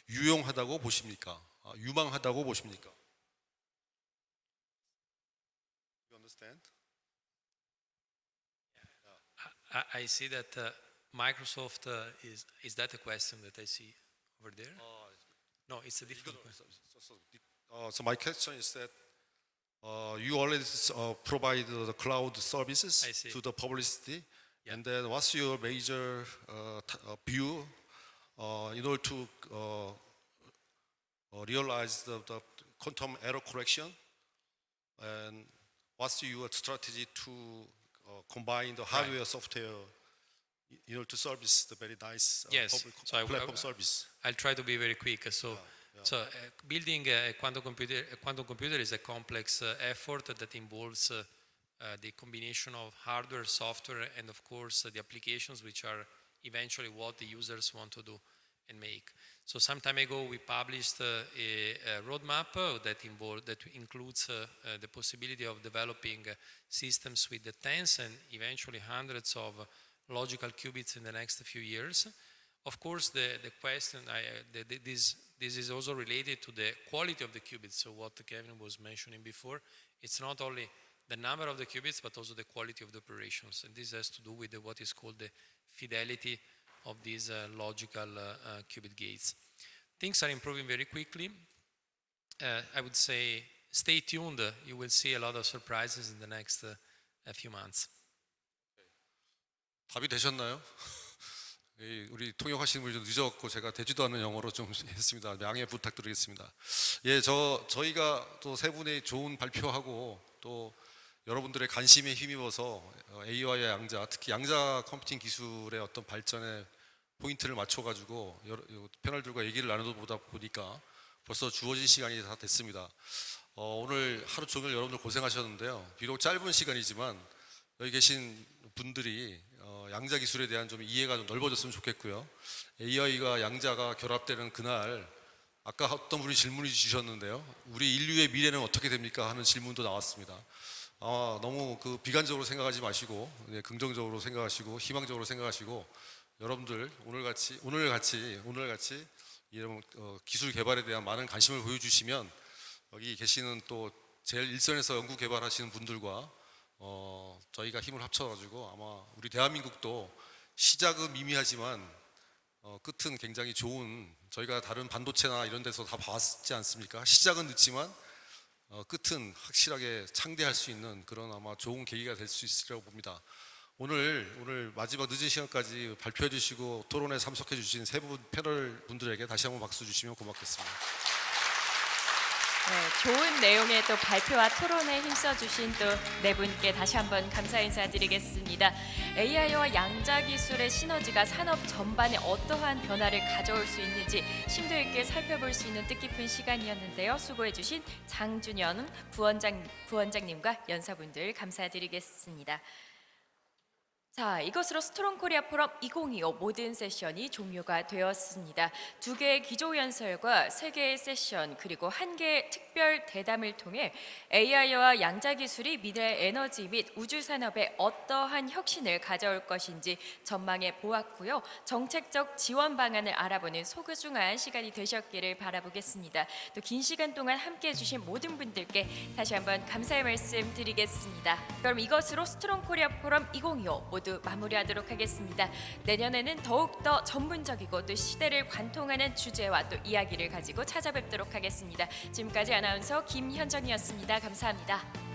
유용하다고 보십니까? 유망하다고 보십니까? You understand? I see that Microsoft is that a question that I see over there? No, it's a different question. So my question is that you already provide the cloud services I see. to the publicity, Yeah. and then what's your major view in order to realize the quantum error correction, and what's your strategy to combine the hardware software in order to service the very nice Yes. public So platform service? I'll try to be very quick. So building a quantum computer is a complex effort that involves the combination of hardware, software, and of course the applications, which are eventually what the users want to do and make. So some time ago we published a roadmap that includes the possibility of developing systems with the tens and eventually hundreds of logical qubits in the next few years. Of course, the question, this is also related to the quality of the qubits. So what Kevin was mentioning before, it's not only the number of the qubits, but also the quality of the operations. And this has to do with what is called the fidelity of these logical qubit gates. Things are improving very quickly. I would say stay tuned. You will see a lot of surprises in the next few months. 답이 되셨나요? 우리 통역하시는 분이 좀 늦어갖고 제가 되지도 않는 영어로 좀 했습니다. 양해 부탁드리겠습니다. 예, 저희가 또 세 분의 좋은 발표하고 또 여러분들의 관심에 힘입어서 AI와 양자, 특히 양자 컴퓨팅 기술의 어떤 발전에 포인트를 맞춰가지고 패널들과 얘기를 나누다 보니까 벌써 주어진 시간이 다 됐습니다. 오늘 하루 종일 여러분들 고생하셨는데요. 비록 짧은 시간이지만 여기 계신 분들이 양자 기술에 대한 좀 이해가 좀 넓어졌으면 좋겠고요. AI가 양자가 결합되는 그날 아까 어떤 분이 질문을 주셨는데요. 우리 인류의 미래는 어떻게 됩니까? 하는 질문도 나왔습니다. 너무 그 비관적으로 생각하지 마시고 긍정적으로 생각하시고 희망적으로 생각하시고 여러분들 오늘같이 이런 기술 개발에 대한 많은 관심을 보여주시면 여기 계시는 또 제일 일선에서 연구 개발하시는 분들과 저희가 힘을 합쳐가지고 아마 우리 대한민국도 시작은 미미하지만 끝은 굉장히 좋은, 저희가 다른 반도체나 이런 데서 다 봤지 않습니까? 시작은 늦지만 끝은 확실하게 창대할 수 있는 그런 아마 좋은 계기가 될 수 있으리라고 봅니다. 오늘 마지막 늦은 시간까지 발표해 주시고 토론에 참석해 주신 세 분 패널 분들에게 다시 한번 박수 주시면 고맙겠습니다. 네, 좋은 내용의 또 발표와 토론에 힘써주신 또 네 분께 다시 한번 감사 인사드리겠습니다. AI와 양자 기술의 시너지가 산업 전반에 어떠한 변화를 가져올 수 있는지 심도 있게 살펴볼 수 있는 뜻깊은 시간이었는데요. 수고해주신 장준현 부원장님과 연사분들 감사드리겠습니다. 자, 이것으로 스트롱 코리아 포럼 2025 모든 세션이 종료가 되었습니다. 2개의 기조연설과 3개의 세션 그리고 1개의 특별 대담을 통해 AI와 양자 기술이 미래 에너지 및 우주 산업에 어떠한 혁신을 가져올 것인지 전망해 보았고요. 정책적 지원 방안을 알아보는 소중한 시간이 되셨기를 바라보겠습니다. 또 긴 시간 동안 함께해 주신 모든 분들께 다시 한번 감사의 말씀 드리겠습니다. 그럼 이것으로 스트롱 코리아 포럼 2025 모두 마무리하도록 하겠습니다. 내년에는 더욱더 전문적이고 또 시대를 관통하는 주제와 또 이야기를 가지고 찾아뵙도록 하겠습니다. 지금까지 아나운서 김현정이었습니다. 감사합니다.